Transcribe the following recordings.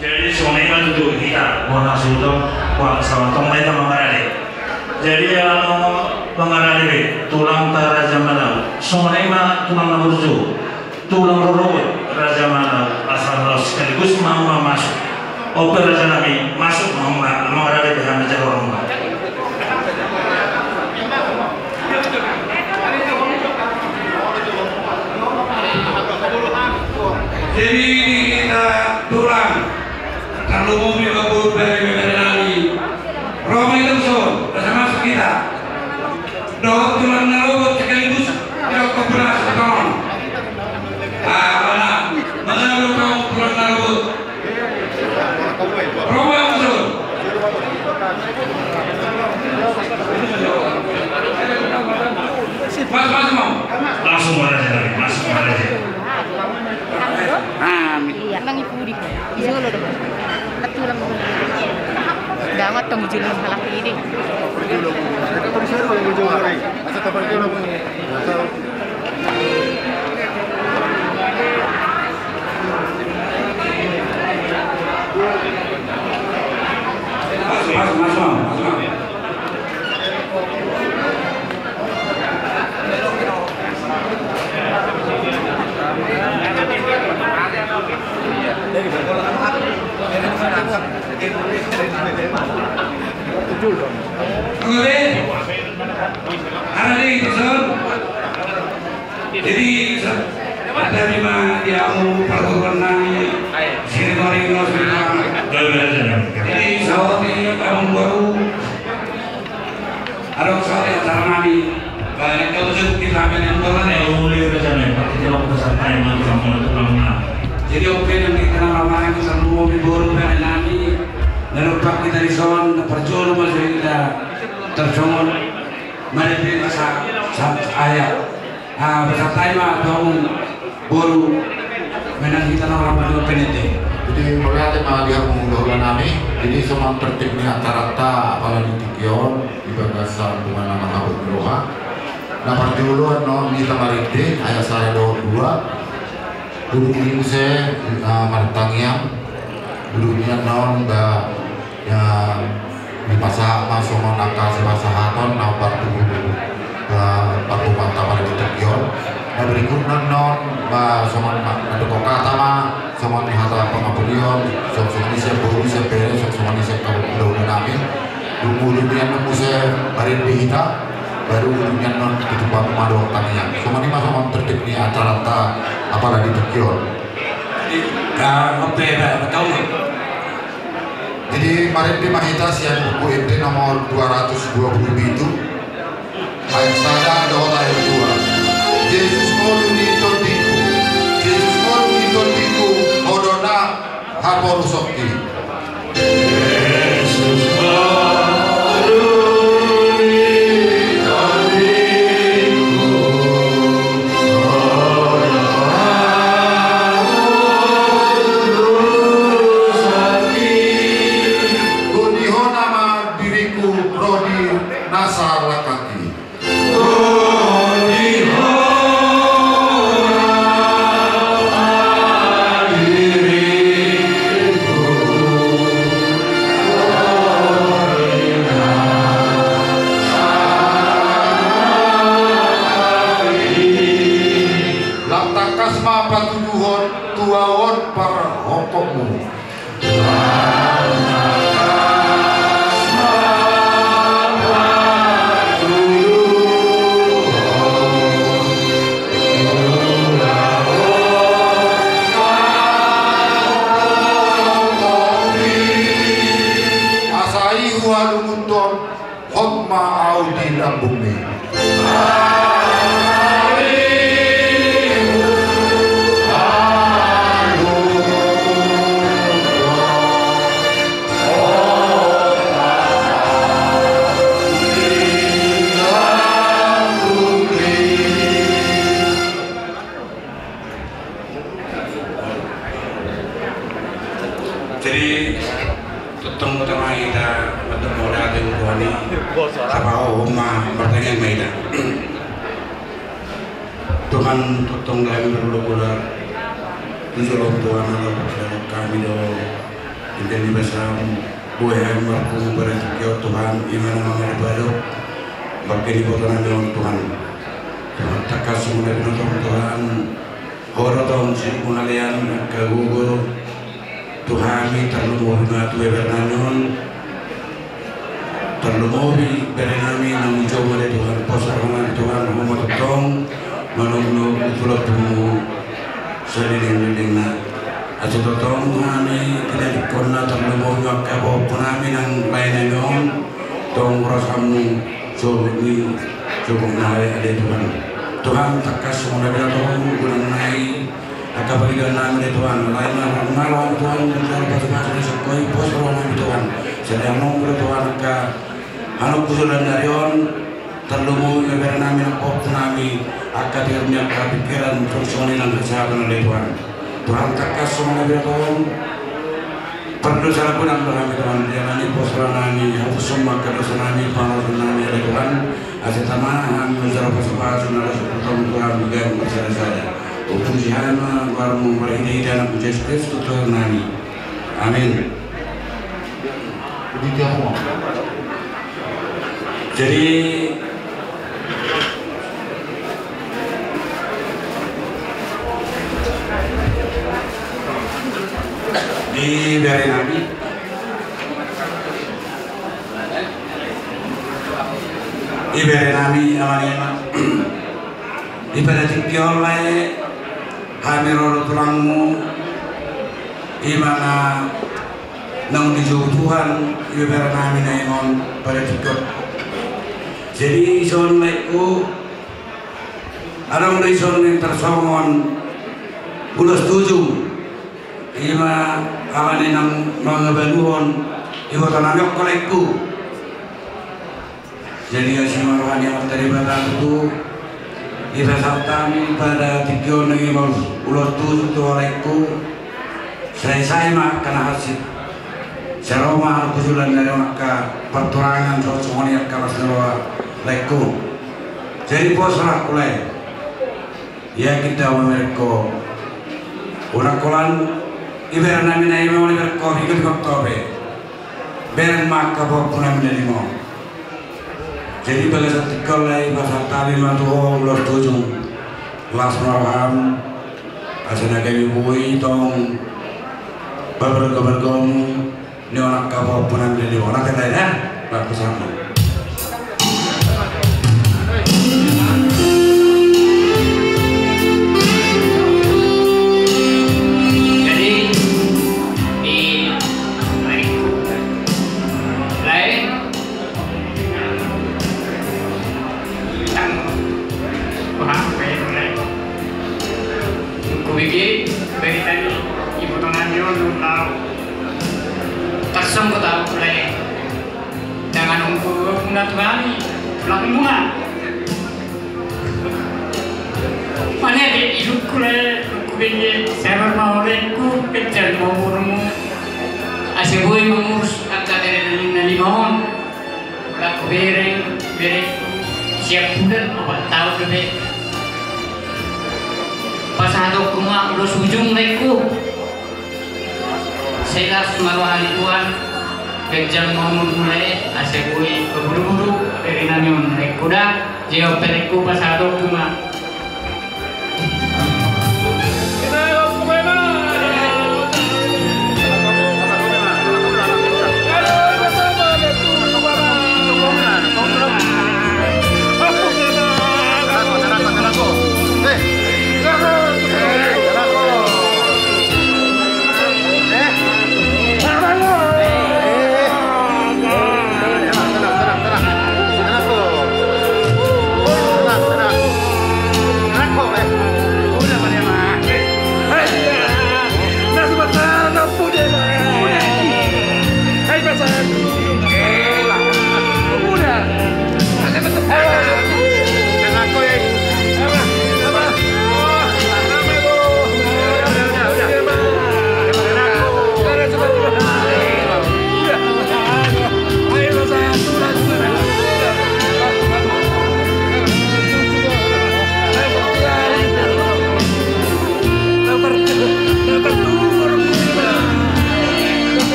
Jadi semuanya duduk kita warna sultan wah sama tomai sama mengarade. Jadi mengarade tulang raja mana semuanya tulang burju tulang roro raja mana asal sekaligus mau masuk oper raja nabi masuk mau mengarade dengan raja orang. Jadi kita tulang kalau mobil kabur dari Medan Roma itu son bersama masuk kita dok tulang narobot sekaligus dok keberas kawan mana belum tahu tulang narobot Roma musuh mas mau Langsung mengarade masuk mengarade. Nang ibu di iso lho dong. Metu lang dangot tong julung halak ini. Jadi ada lima dia mau perkebunan sini kori jadi saat ini tahun baru ada saat yang termani banyak kalau kita yang Mulai rencana Pak kita lakukan sampai jadi oke yang dikenal ramai itu selalu mobil baru nani dan otak kita di son perjuangan masih kita tercungun mari kita ayat bersama mah tahun baru menang kita orang berdua penete. Jadi melihat dia mengunggah nami, jadi semua tertibnya rata-rata apalagi di Kion di bagasan dengan nama tahun Doha. Nah perjuluan non kita marite ayat saya dua duduk ini saya martangiam duduknya non yang di pasah masuk monaka sebasahaton nampak dulu patu mata pada di Kion. Nah berikutnya non sama ada kokata mah sama di hata pengapulion sama di sepuluh sepele sama di sepuluh nami dulu yang nemu saya hari di kita baru dunia non ketupat madu tanya sama ini mah sama tertib nih acara apalagi di Kion. Jadi kemarin di Mahita sian buku itu nomor 220 itu ayat sada doa ayat 2 Yesus molunito diku Yesus molunito diku hodona hapor sokti Yesus tuawon para hokokmu bumi. Jadi tutong utama kita bertemu dengan Tuhan ini apa oma bertanya kita Tuhan tutong dalam berbulan menjolong Tuhan dalam kami do inteni bersam buah yang berkumpul berjaya Tuhan iman nama baru bagi botonan dengan Tuhan tak kasih mulai Tuhan horor tahun sih pengalian ke Google Tuhan terlalu menghormati bernanyon terlalu bernami namun jauh dari Tuhan posarungan Tuhan mematong menunggu utulah tumu seliling-lilingna atau totong kami tidak dikona terlalu menghormati kami yang lainnya nyon tong rasamu sobi cukup naik ada Tuhan takas mulai bertahun bulan naik Akabagian nama Tuhan, lain malam Tuhan mencari pasal-pasal sekoi pos ruangan Tuhan. Sedang nombor Tuhan ke anak kusulan darion terlumu keberan nami nakop nami akad yang pikiran personil dan kesehatan oleh Tuhan. Tuhan takas semua Tuhan. Perlu salah pun kami Tuhan. Jangan pos ruangan nami, hapus semua kedosa nami, pangaruh nami oleh Tuhan. Asetama mencari pasal-pasal dan Tuhan juga bersama saya. Pujian warmu berhenti dalam Yesus Kristus Tuhan kami. Amin. Jadi di dari Nabi ibere nami amanema ibere tipiol lae hamiroro tulangmu imana nang dijauh Tuhan ibere nami naimon pada tikot jadi ison laiku arang ison yang tersongon ulas tujuh ima awani nang mengebanuhon ibu tanamyok kolekku jadi asyik rohani yang terlibat itu Ibasatan pada tiga negeri ulos tujuh tu olehku saya mak kena hasil seroma kusulan dari maka perturangan soal semuanya kalas nawa leku jadi posrah kulai ya kita memerko orang kolan ibarat namina ime oleh merko ikut koktobe beren maka bawa punam dari mo jadi pada saat dikolai pasal tali matuh ulos tujuh las marham asana kami bui tong bergom ni orang kapal punam dari orang kata ya laku sama pasado kuma ulos ujung leku saya semaruhan Tuhan kejam mau mulai asebui keburu-buru dari namion leku dah jauh pereku pasado kuma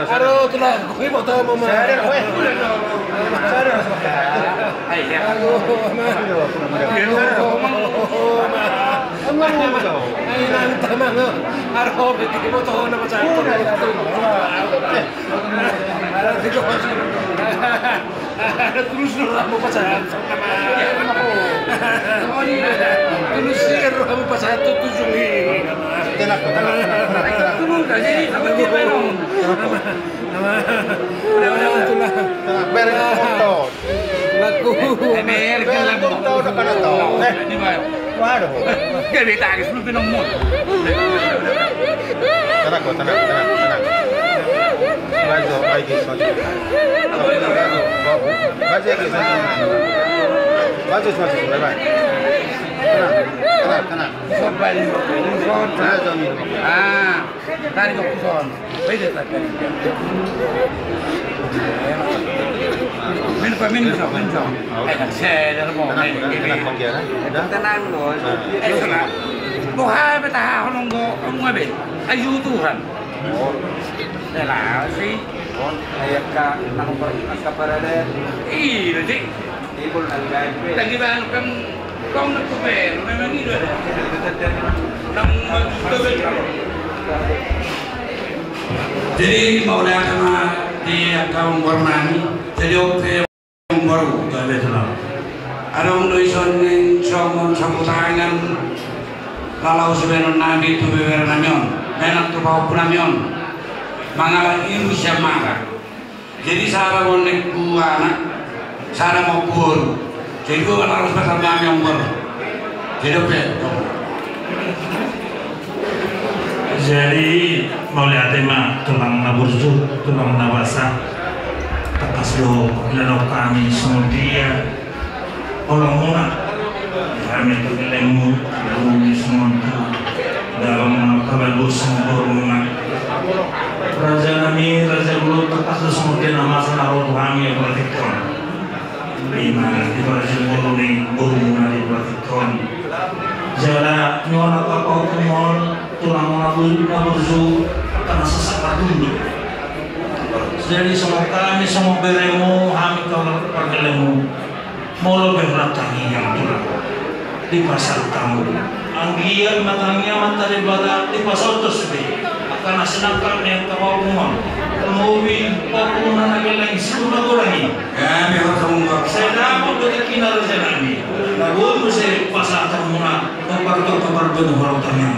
Aro tulah kui moto mama. Terus kamu pacaran sama terus kamu pacaran tujuh ini. Tenang. Kamu nggak jadi apa gimana? Beres foto. Laku. Laku tahu dah kan tahu. Ini mana? Waduh. Gak bisa lagi sebelum minum. Tenang. Maju. Bye. Tenang. Tadi kau kuson. Beda tadi. Minum. Saya dalam mau. Tenang bos. Tenang. Kau hai betah nunggu be. Ayu Tuhan. Lah sih. Ayat ka nang perimas ka parade. Iya sih. Ibul algai. Lagi bang kan kau nak kuper, memang ini ada. Jadi mau lihat sama dia kaum Bormani, jadi oke baru tak ada salah. Ada orang ison yang somon sambutangan kalau sebenarnya nabi itu beberapa namion, enak tu bawa punamion, mangalah iru siapa. Jadi saya bonek anak, saya mau kur. Jadi gua harus pasal yang baru. Jadi mau lihat tema tulang naburju, tulang nabasa, takas lo, lalu kami semua dia orang muna, kami tergelemu, lalu semua dalam kabar semua muna. Raja kami, raja bulu takas lo semua dia nama senaruh kami yang berfikir. Lima di baju burung di belakang. Jala nyona kapau kumol tulang naburju karena sesak dulu. Jadi semua kami semua beremu kami kalau pergelemu molo berlatangi yang tulang di pasar tamu. Anggia matangnya mata di badan di pasar tersebut. Karena senangkan yang kapau kumol. Mobil populer lagi sudah kurangi. Ya, biar kamu nggak. Saya dapat betul raja kami. Lalu saya pasang termuna kabar benar orang tanya.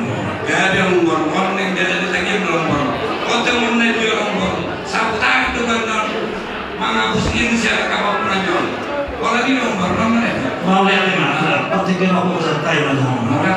Ya, dia orang yang jadi lagi belum baru. Kota mana dia orang baru. Sabta itu benar. Mengabus ini siapa kapal penajam. Kalau ini orang baru mana? Mau lihat di mana? Pasti kena aku sertai macam mana?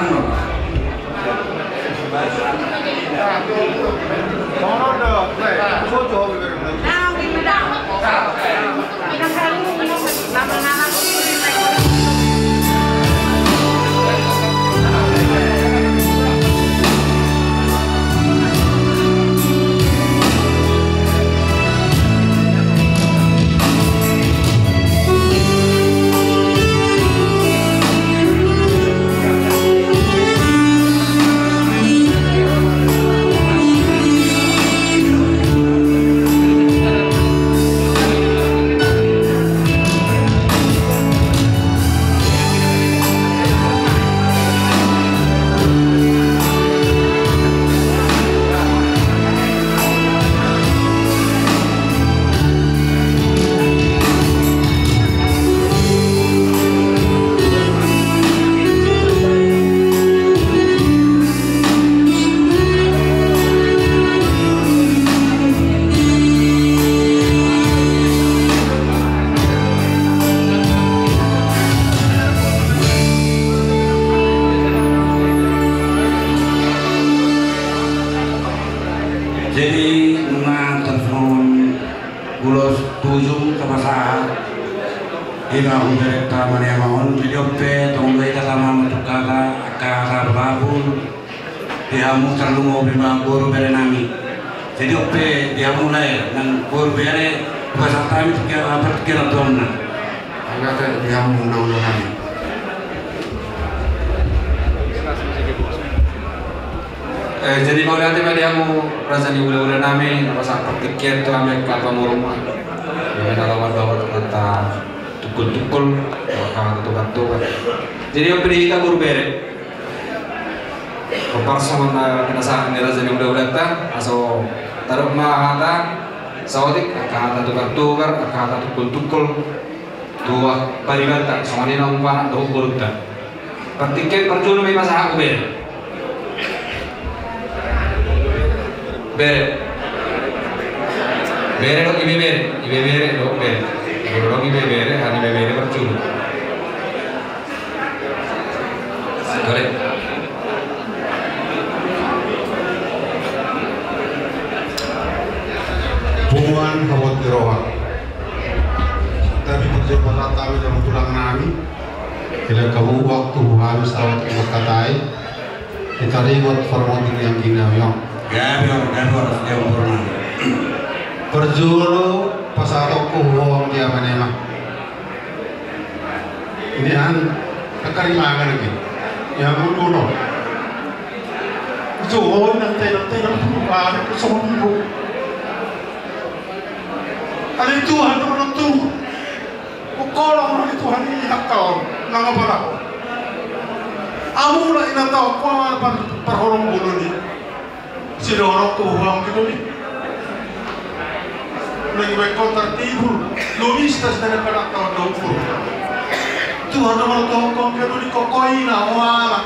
Ina udah mana mau video pe tonggai dalam tukara akara babul dia mu terlalu mau bima guru berenami jadi pe dia mulai dan guru bere bahasa kami kira apa kira donna agak dia mu udah Jadi mau lihat tadi kamu rasanya udah namin pasang tiket tuh ambil ke apa rumah. Ya kalau ada kata tukul-tukul, kalau tukar-tukar. Jadi yang pilih kita berbeda. Persoalan kita sangat rasanya udah tak, asal taruh mahata, sawadik kata tukar-tukar, kata tukul-tukul, dua pariban tak, soalnya nampak dua buruk tak. Pertiket percuma memang sangat beda. Bere dong ibe bere dong bere dong ibe bere hani ibe bere percuma correct hubungan kawat diroha tapi perjalanan tahu jam tulang nami tidak kamu waktu harus tahu berkatai kita ribut formulir yang ginau Gabor yang pernah. Perjulu pasaroko huang dia menema. Ini kekarimangan lagi. Yang mudono. Joon nanti perubahan ke seminggu. Ada Tuhan orang tu. Kalau orang Tuhan ini tak tahu, nggak apa. Amu lah ini tahu apa perhorong bulu ni. Si dorong ke uang gitu nih. Lagi bekal tertidur, logistas dari pada tahun 20. Tuhan nomor tongkong gitu nih kokoi nama.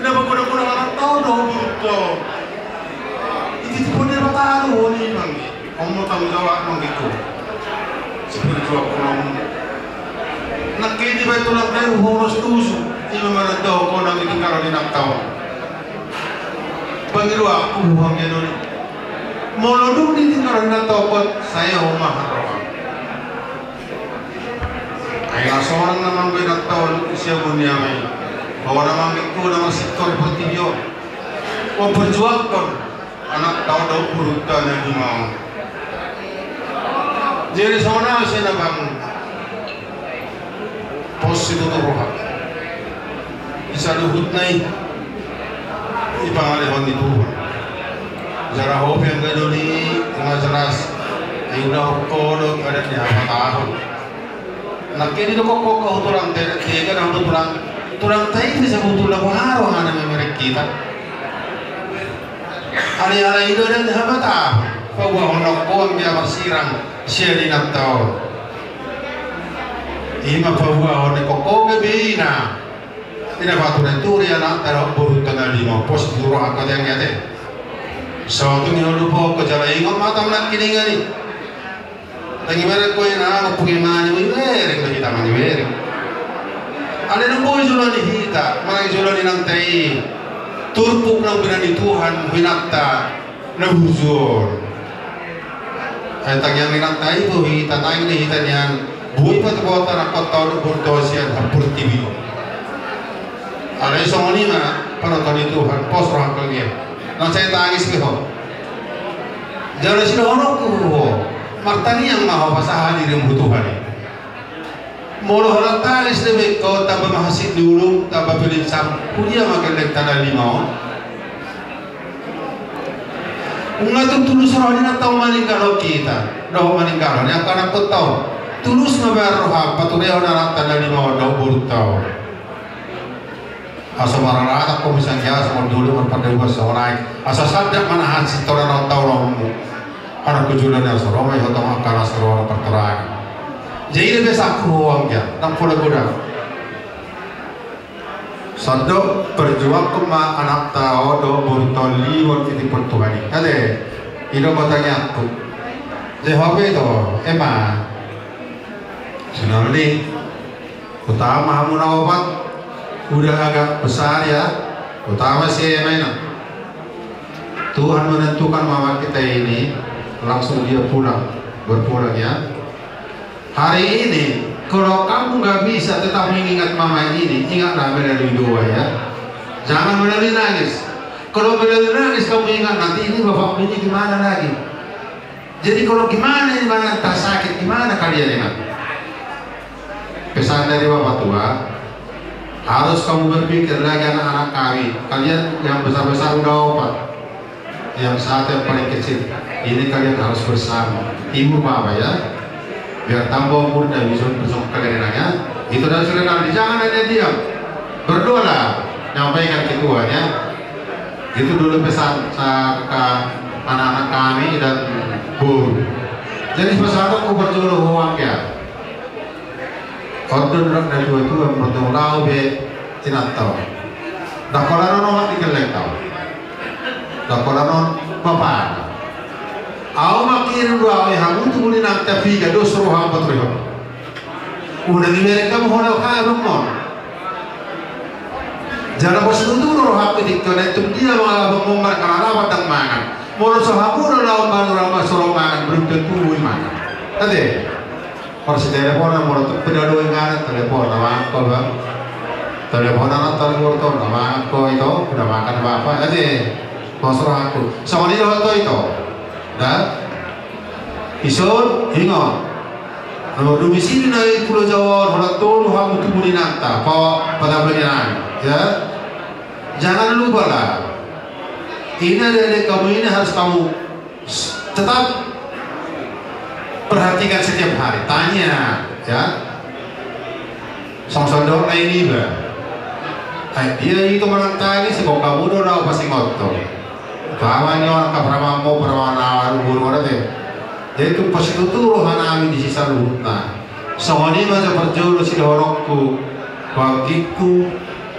Kenapa kuda-kuda orang tahun 20 tuh? Itu pun dia tahu nih bang. Kamu tanggung jawab mengikut. Seperti jawab kurang. Nak kini betul nak dia harus tusu. Ini mana tahu kau nak bikin kalau dia nak tahu. Panggil aku uangnya dulu. Molodung di tinggal na tokot saya rumah roh. Ayah seorang namang berat tahun usia dunia ini. Bahwa namang itu nama sektor pertibio. Memperjuangkan anak tahun 20 tahun yang dimau. Jadi seorang saya nabang pos itu roh. Bisa luhut naik. Ipangalihon itu jara hobi yang gadoli tengah jelas ayudah kodok ada di apa tahun nak kini dok kok turang tiga dan turang tay bisa butuh lagu haru hana memerek kita hari itu ada di apa tahun bahwa honok koang dia bersirang sia di natal ima bahwa honok kok kebina ini batu itu dia nak taruh buruk tengah lima pos dulu aku yang nyate. Suatu yang lupa kejalan ingat mata nak kini ni. Lagi mana kau yang nak pergi mana ni beri lagi taman ni beri. Ada nombor jualan ni hita, mana jualan ni nanti. Turpuk nak berani Tuhan binata nabuzur. Tang yang ni nanti itu hita, tang ni hita yang bui pat kota nak kota berdosian hampir TV. Ada isong ni mana penonton itu Tuhan pos roh dia. Nang saya tangis ke ho. Jauh sih orang ku martani yang maha pasahan di rumah Tuhan. Molo orang talis lebih kau tambah mahasid dulu tambah pilih sam. Kudia makan lek tanah limau. Ungatung tulus roh ni nak tahu maningkalo kita. Roh maningkalo ni akan aku tahu. Tulus mabar roh patuloy orang tanah limau 20 tahun. Asa mararata ko misan kaya sa dulu magpagawag sa oray. Asa sadyak manahan si Tora ng tawang mo. Ano ko julan niya sa Roma, yung itong akala sa Roma perterakan. Jadi lebih sakruang ya, nang pula kuda. Sado perjuang kuma anak tao do burtoli waktu di Portugal. Ade, ilo batanya aku. Jawab itu, emang. Sinali, utama kamu nawabat. Udah agak besar ya, utama si Emena. Tuhan menentukan mama kita ini langsung dia pulang, berpulang ya. Hari ini kalau kamu nggak bisa tetap mengingat mama ini, ingatlah melalui doa ya. Jangan melalui nangis. Kalau melalui nangis kamu ingat nanti ini bapak ini gimana lagi. Jadi kalau gimana ini mana tak sakit gimana kalian ingat. Pesan dari bapak tua. Harus kamu berpikir lagi anak-anak kami. Kalian yang besar-besar udah opat. Yang saat yang paling kecil. Ini kalian harus bersama. Ibu bapak ya. Biar tambah umur dan bisa bersama kalian ya. Itu dari sudah jangan hanya diam. Berdoa, nyampaikan ketuanya. Itu dulu pesan ke anak-anak kami dan guru. Jadi pesan aku berjuluh uang ya. Kodun rak dari dua itu bertemu lau be tidak tahu. Dah kalau orang dikelek tahu. Dah kalau orang apa? Aku makin dua yang untuk mulai nak tapi gado suruh apa terus. Udah di mereka mau nak kaya rumah. Jangan bos itu roh apa di kena itu dia malah mengombar karena apa tang mangan. Mau sahabu lawan orang suruh mangan belum tentu makan. Tadi. Kalau si telepon mau tuh pedalo ingat telepon nama aku bang. Telepon anak telepon nama aku itu udah makan apa aja. Mau suruh aku. Sama dia itu. Dan isun ingat. Kalau domisili dari Pulau Jawa, orang tua kamu kebun nanta, pada benar, ya. Jangan lupa lah. Ini dari kamu ini harus kamu tetap perhatikan setiap hari. Tanya, ya. Sang-sang ini bah. Dia itu menantang ini sebab kamu udah pasti ngotot. Kawan orang kapan mau perwana ubur deh. Jadi itu pas itu rohana di sisa luhutna. Soalnya macam perjuru si dorokku, bagiku,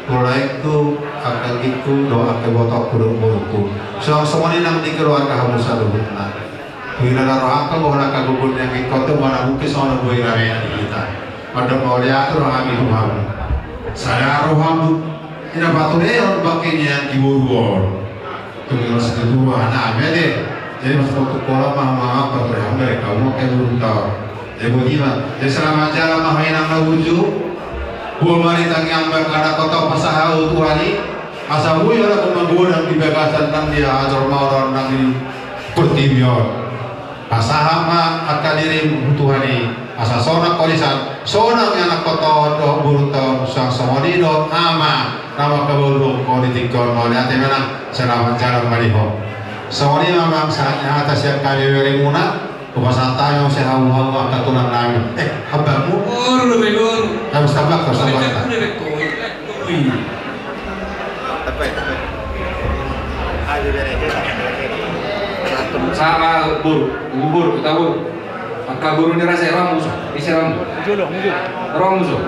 mulaiku, akagiku, doa ke botok buruk-burukku. Soalnya nang di keluarga kamu saluhutna. Bila rohaka bahwa kagubun yang ikut tu mana mungkin soalnya boleh ramai kita. Pada mau dia tu rohami rohamu. Saya rohamu tidak batu orang bakinya diburu. Tunggu sekitar anak deh. Jadi masuk waktu sekolah mah apa mereka mau kayak belum tahu. Jadi bagaimana? Jadi selama jalan mah mainan laguju, buah mari tangi ambil kada kota pasaha utuhani, asa bui orang pemangguan yang dibagasan tang dia ajar mau orang nang di pertimion. Pasaha mah akan diri utuhani, asa sonak kolisan, sonak anak kota doh burutong sang somoni doh ama nama kabulung politikon mau lihat mana selama jalan maliho. Soalnya memang saatnya atas yang kami beri muna, kepasan tayo saya hawu-hawu akan tulang namin. Abangmu? Lebih dur. Harus tabak, harus tabak. Sama bubur, kita bur. Maka guru ni rasa orang musuh, isi orang musuh.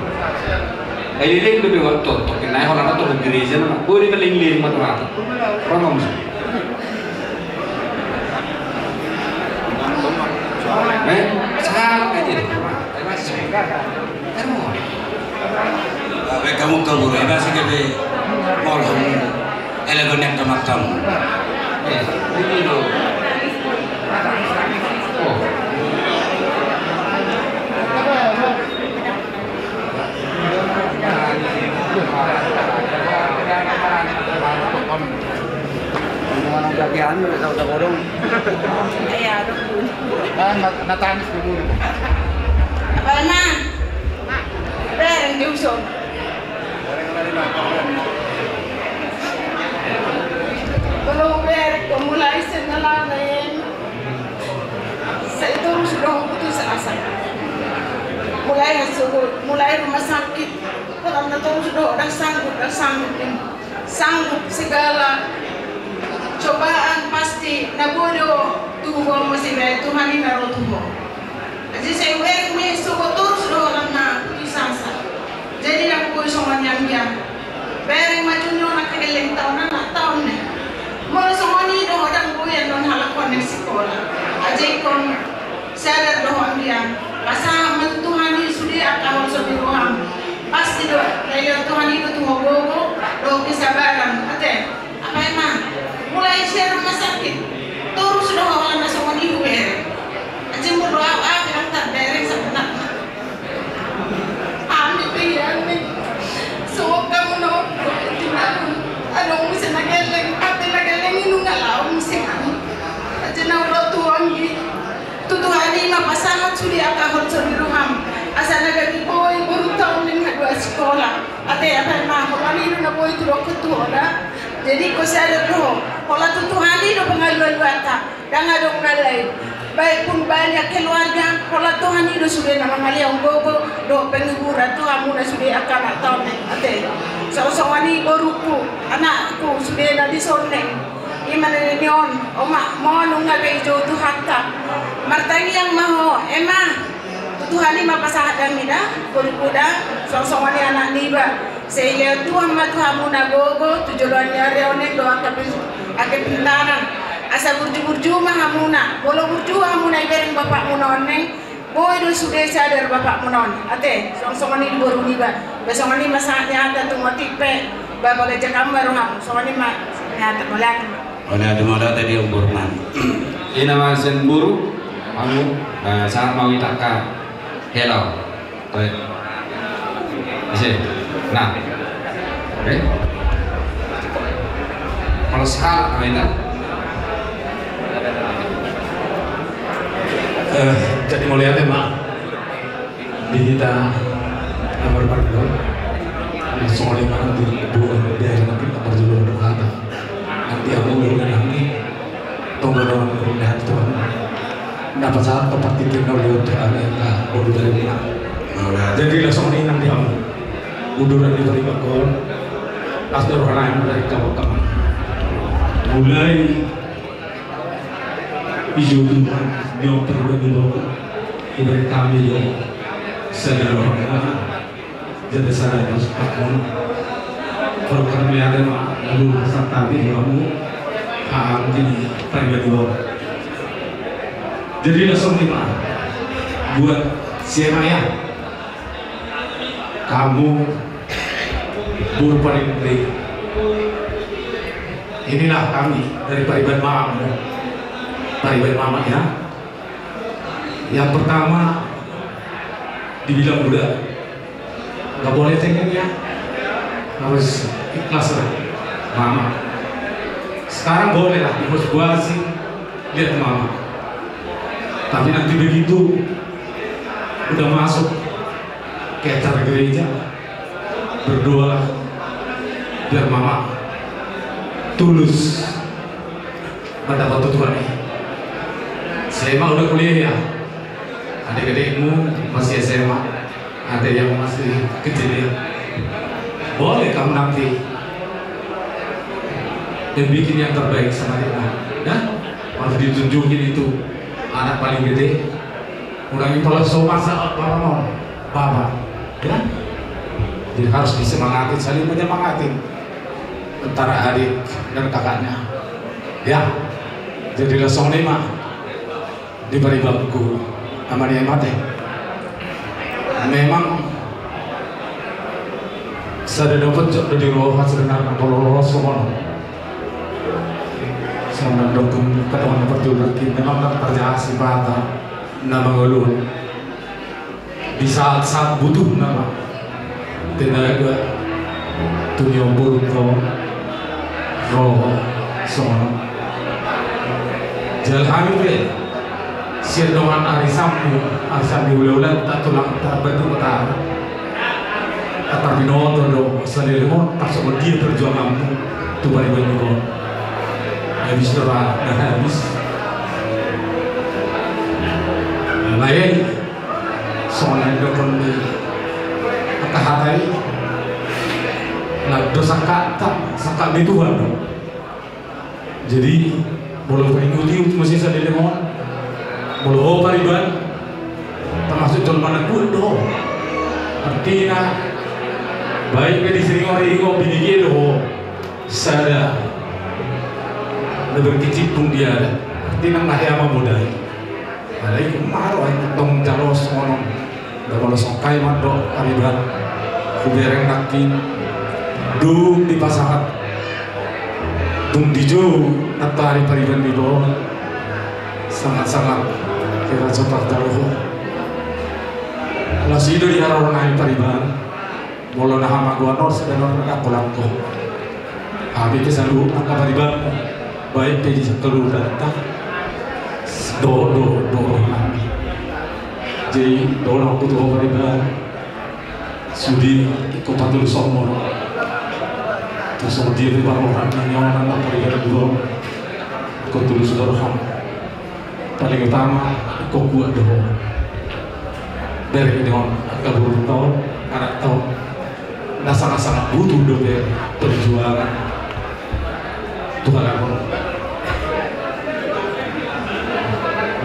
Liling lebih waktu, tokin naik orang tu gereja mana? Guru ni liling matu rata, orang musuh. Sangat aja. Kamu kabur, masih kebe molham elegan yang kematang. Ini loh. Bagian udah bodong. Iya, Natangis dulu. apa na? Bereng diusong. Kalau bereng mulai senalain, saya terus dong putus asa. Mulai hasugot, mulai rumah sakit. Kalau terus dong sanggup segala cobaan pasti nabodo tuho masih baik Tuhan ini naruh tuho. Jadi saya weng me suko terus doang na putusasa. Jadi aku pun sama nyamnya. Bereng majunya nak keleng tahun ni. Mau sama ni doang orang buyan don halakon di sekolah. Aje kon sadar doang dia. Pasal Tuhan ini sudah akan masuk doang. Pasti doang. Lalu Tuhan itu tuho gogo, doang kesabaran. Ate, apa emang? Mulai share rumah sakit terus sudah awalnya sama ibu bereng aja mau doa bilang tak bereng sebenarnya ambil pian nih semua kamu nak tinggal ada mesti nak geleng apa nak geleng ini nggak lau mesti kan aja nak udah tuan gitu Tuhan ini mah pasangan sudah akal horcon di rumah asal nak di boy baru tahun ini dua sekolah ate apa mah kolani na boy tu rok tu ora jadi ko sada to pola tu tuhani do pengaluan wata dan ada ngalai baik pun banyak keluarga pola tuhani do sudah nama ngali gogo do penggurat tu amu na sudah akan atau ate sawani boruku anakku sudah na di soneng imana nion oma mo nunga be jo tu hatta martangi yang maho emah Tuhan ini mapasahan nida kuda sosok anak niba saya Tuhan mah Tuhan muna gogo tujuannya reonek doa ke pintaran asa burju mah hamuna bolo burju hamuna ibaring bapak munoneng boy do sudah sadar bapak munon ate sosok ini baru niba besok ini masaknya ada tuh mati pe bapak gajah kamar ham sosok ini mah nyata melak oleh ada malah tadi umur man ini nama senburu kamu sangat mau itaka hello, baik, masih, nah, oke, kalau sekarang apa jadi mau lihat ya mak, di kita nomor berapa, soalnya mana di dua daerah nanti nomor dua kata, nanti aku udah nanti tunggu dalam kemudian tuh. Dapat saat tempat titik nol di area bodoh dari mana. Jadi langsung ini nanti kamu uduran di balik bakul, asal orang yang dari kawan-kawan. Mulai hijau tuhan yang terbagi bawah, ibarat kami yang sederhana, jadi saya harus pakun. Kalau kami ada lalu serta di kamu, ini terbagi bawah. Jadi langsung lima buat siapa ya kamu buru paling baik. Inilah kami dari Pariban Mama, Pariban Mama ya. Yang pertama dibilang muda, nggak boleh cengeng ya, harus ikhlas lah Mama. Sekarang boleh lah dibos-bosin lihat Mama. Tapi nanti begitu udah masuk ke acara gereja, berdoa biar Mama tulus mendapat Tuhan. Saya mah udah kuliah ya, adik-adikmu masih SMA, ada yang masih kecil ya. Boleh kamu nanti dan bikin yang terbaik sama dia, ya harus ditunjukin itu. Anak paling gede, ulangi pola somasa apa Bapak, ya. Jadi harus disemangati, saling menyemangati antara adik dan kakaknya, ya. Jadi langsung lima diberi bangku sama dia mati. Memang saya dapat jodoh di rumah sebenarnya kalau semua. Sama dokter ketemuan perjuangan kita memang tak terjadi sifat nama ulun di saat butuh nama tenaga dunia buruk roh semua jalan itu sirdoan arisam diulang tak tulang tak batu utara atau binoto do salirmo tak semua dia perjuanganmu tu bari bani habis doa, habis lain soalnya dokon di hati lah dosa sangka di Tuhan. Jadi boleh mengikuti mesti sadar mohon boleh pariban termasuk colman kudo artinya baik ke disering orang bini do sada lebih kecil pun dia ada artinya nggak yang muda ada yang malu tong jalos ngono kalau sokai mandok pariban kubereng nakin dung di pasangan dung dijo atau hari pariban di bawah sangat-sangat kira cepat taruh kalau sido di harap naik pariban bolo na hama gua nor sedang nak pulang tuh habis ke selalu angka pariban baik di seluruh datang do nami jadi do nak putu pariban Sudi ikut patul somor. Terus dia di bawah orang yang orang pergi dulu. Ikut tulus dorham. Paling utama ikut buat doa. Dari dengan kabur tahun, anak tahun, sangat butuh doa perjuangan. Tuhan aku.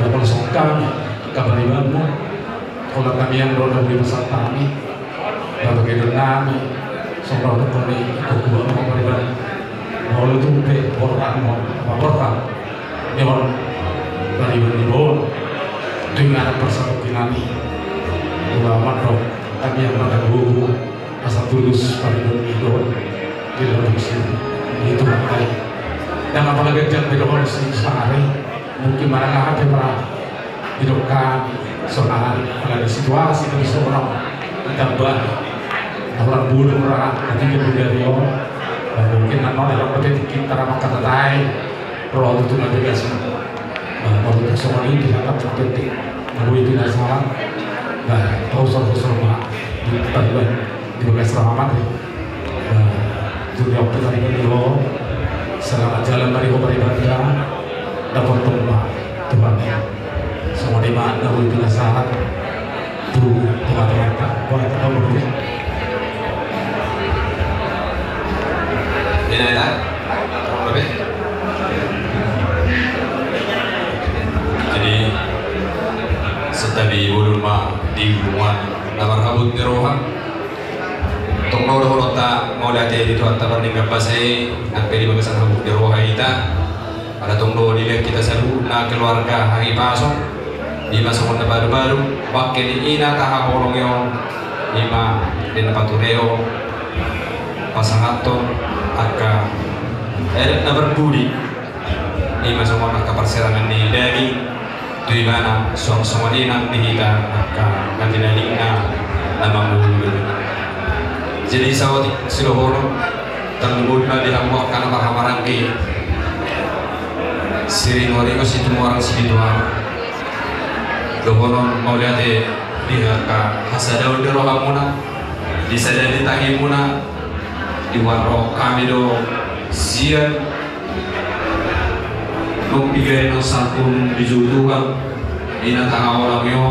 Dapat songkang kabaribanmu. Kalau kami yang berada di besar kami. Bagai nami, soal kami kedua pemberian, mau itu orang ini orang dari bawah dengan persatuan kami, ulama dong, kami yang ada guru asal tulus pariban itu di dalam sini itu makanya, dan apalagi yang berdoa sehari mungkin mana ada para hidupkan soal ada situasi dari seorang tambah orang bunuh orang nanti dari orang mungkin anak dalam petik kita ramah kata lain roh itu nanti biasa kalau semua ini dianggap penting mau itu tidak salah nah tahu rumah di Taiwan di bagian selamat dunia petani ini loh selamat jalan dari ibadah dapat rumah Tuhan semua di mana mau itu tidak salah tuh teman-teman tahu ini ada lebih. Jadi setabi ulama di hubungan namar kabut nirohan tok mau horota mau date itu antar dengan pasai nak pedi bagasan kabut niroha kita ada tunggu di kita selalu na keluarga hari pasok di masa konda baru-baru pakai di ina taha holong yon lima dan patureo pasangaton aka na berbudi lima semua aka perserangan di dari di mana semua di nang dihita aka nanti nalingna nama mulu jadi sawat silohoro terlebut na dihambuak karena bahamaran ke siring waringo situ orang spiritual dohonon mau lihat di haka hasadaul di rohamuna di sadari tahimuna di warok kami do sian nung bigay ng sampun dijutukan ina taha orang yo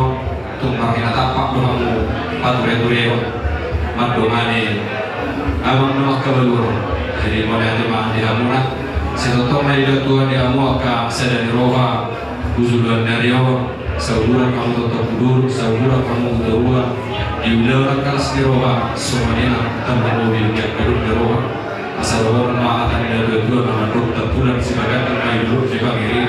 tung makina tapak dohamu pature-tureo magdumani abang namak kabaluro jadi mau lihat di hamuna setotong na idatuan di hamu aka sadari roha buzuluan dari yo saudara kamu tetap duduk, saudara kamu kedua diulang kelas di roha semuanya tambah mobil yang kedua di roha asal orang maatan dari dua nama dokter pulang sebagai terkait dulu juga kiri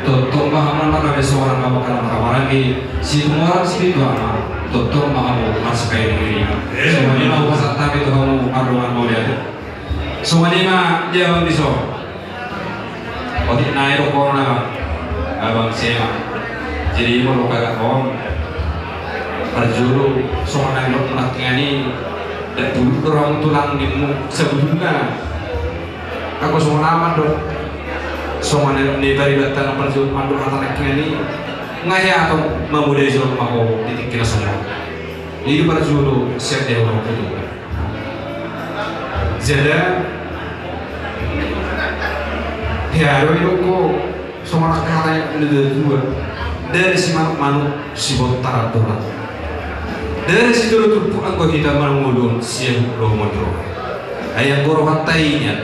totong pahaman maka ada seorang kamu kamar lagi si orang si itu ama totong mahamu masuk kayak kiri semuanya mau pasang tapi itu kamu arungan mau lihat semuanya mah dia bang diso otik naik corona abang sema jadi mau kagak om perjuru soal yang berpenatnya ini dan dulu orang tulang di sebelumnya aku semua nama dong soal yang dari datang perjuru mandu anaknya ini ngaya atau memudai suruh mau titik kira semua ini perjuru siap dia orang itu jadi ya itu kok semua kata yang ada dua dari si manuk si botar aturan dari situ itu aku kita mengulur siang lo modro ayam gorohan tainya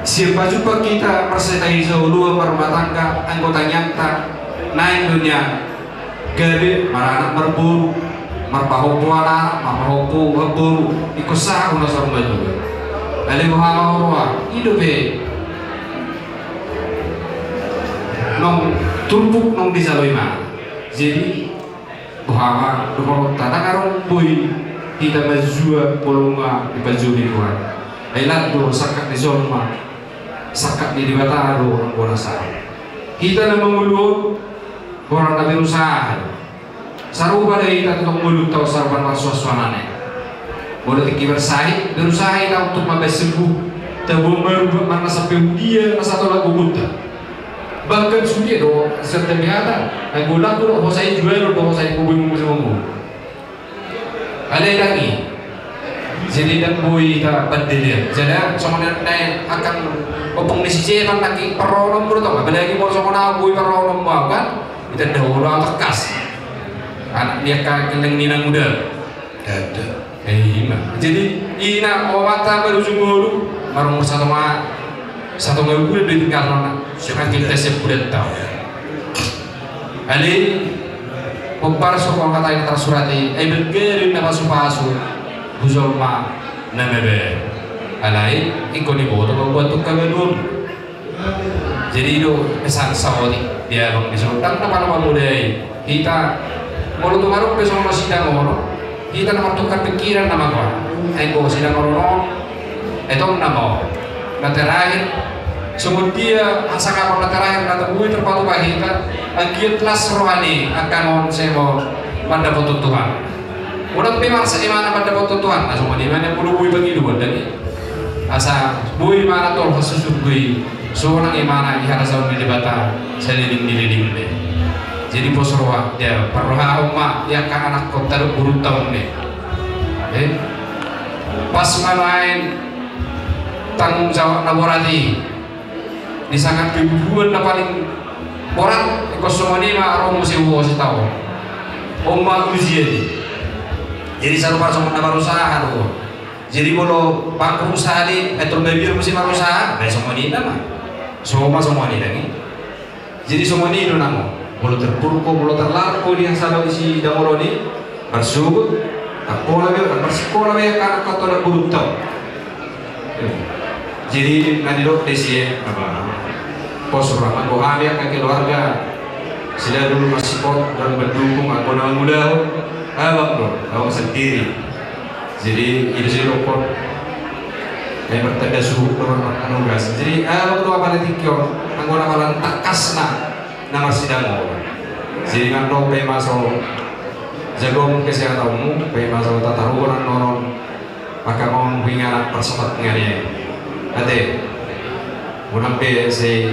siapa jumpa kita persetai dua rumah tangga anggota nyata naik dunia gede marah anak berburu marpahopo anak marpahopo berburu ikut sah udah sama juga ada muhammad roa hidup nong tumpuk nong di Saloima jadi bahwa kalau tata karong boy kita mazua polonga di bajuri kuat ailat do sakat di zona sakat di bataro orang sa kita na mangulod orang na berusaha sarupa dari kita tutong mulut tau sarban maswaswanane boleh dikibersahi berusaha kita untuk mabesembuh tabung baru mana sampai dia na satu lagu buta bahkan sudah do serta biada ang gulang ko ko sa jual do sa ko bumi mo mo Alay lagi. Jadi dan boy ta badil. Jadi sama naik akan opong di sisi kan lagi peronom dulu tau. Apalagi mau sama na boy peronom mau kan. Kita dah orang tekas. Anak dia keleng nina muda. Ada. Jadi ina awata baru dulu. Marung satu minggu udah ditinggal nona. Siapa kita sebut tahu. Ali Popar sokong kata yang tersurati, bergerin nama supasu, buzolma, namebe, alai ikoni boto kau buat tukar bedul. Jadi itu pesan Saudi dia bang disuruh tak nama mudai kita mau tu baru besok mau sidang orang kita nama tukar pikiran nama kau, engkau sidang orang, itu nama, nanti terakhir. Semua dia asa kapal terakhir kata bui terpatu kita agiat las rohani akan on sebo pada foto Tuhan. Udah memang seimana pada foto Tuhan. Nah semua di mana perlu bui bagi dua tadi. Asa bui mana tol khusus bui seorang imana ihara saun di debata seliling deh. Jadi bos roh dia perroha umat yang kan anak kota buru tahun nih. Pas main tanggung jawab laborati. Di sangat ribuan na paling orang kosong ini mah orang mesti buat tahu. Omba ujian. Jadi sarupa sama na berusaha tuh. Jadi kalau bangku usaha di petro bebir mesti berusaha, baik semua ini nama. Semua ini lagi. Jadi semua ini nama. Kalau terpuruk, kalau terlarko di yang salah isi damoroni, bersubut, sekolah bersekolah ya karena kau tidak buruk tahu. Jadi nanti dok desi apa? Pos ramah kami akan keluarga sila dulu masih pot dan mendukung aku nama muda abang bro awak sendiri jadi itu sih pot yang bertanda suhu nomor anugas jadi abang tuh apa nanti kyo aku nama takas nama sidang jadi kan dong pay masuk jagong kesehatanmu pay masuk tata ruang nonon maka mau mengingat persoalan ngari ade unang pe say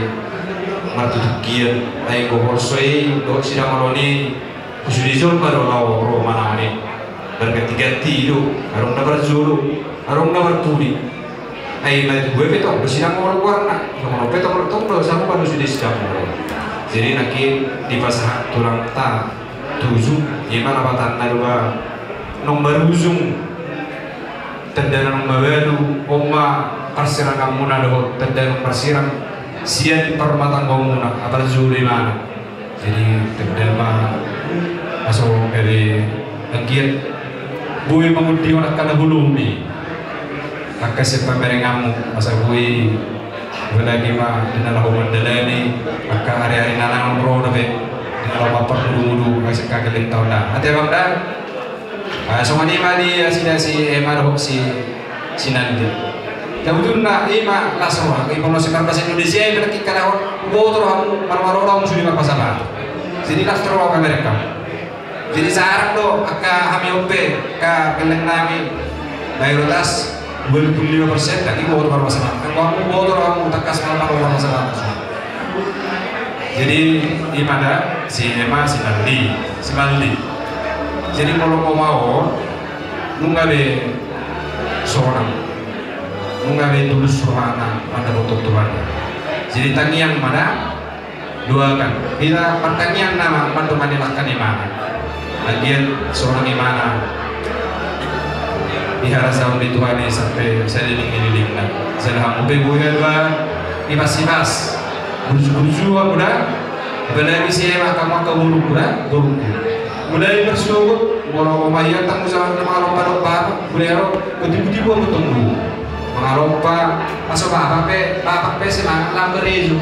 martutukian ay gohorsoi do sidang maloni kusudizon baru lau ro manani dan ganti-ganti itu arung na berzulu arung na bertuli ay na gue beto bersidang warna kalau beto bertong sama baru sudah sidang jadi naki di pasah tulang ta tujuh gimana batan na dua nomor ujung tanda nomor baru oma persiran kamu nado tanda persiran sian permatan kamu nak apa juri mana jadi tanda masuk dari agiat bui mengudi orang kana hulum ni maka siapa merengamu masa bui lagi mah dengan lakukan dalani maka hari-hari nanang bro nabe dengan lapar dulu kasih kageling tahun dah hati bang dah semua ni mali si emar si nanti kemudian nak ima langsung informasi bahasa Indonesia yang berarti kalau botor kamu malu-malu orang sudah berpasangan jadi langsung orang mereka jadi sekarang tu kami ope keleng nami mayoritas 25% lagi botor berpasangan kamu botor kamu tekas malu-malu berpasangan jadi di mana si Emma si Nandi jadi kalau mau nunggabe seorang mengambil tulus rohana pada bentuk Tuhan. Jadi tangian mana doakan. Bila pertanyaan nama bantu manilakan iman. Lagian seorang imana dihara sama di Tuhan sampai seliling lah. Setelah mobil buaya dua ibas buju aku dah. Belagi siapa kamu ke buruk dah buruk. Mulai bersyukur walau umayyah tanggung jawab malam pada beliau ketipu-tipu aku tunggu. Mengarompa masuk bapak pe semangat lamber itu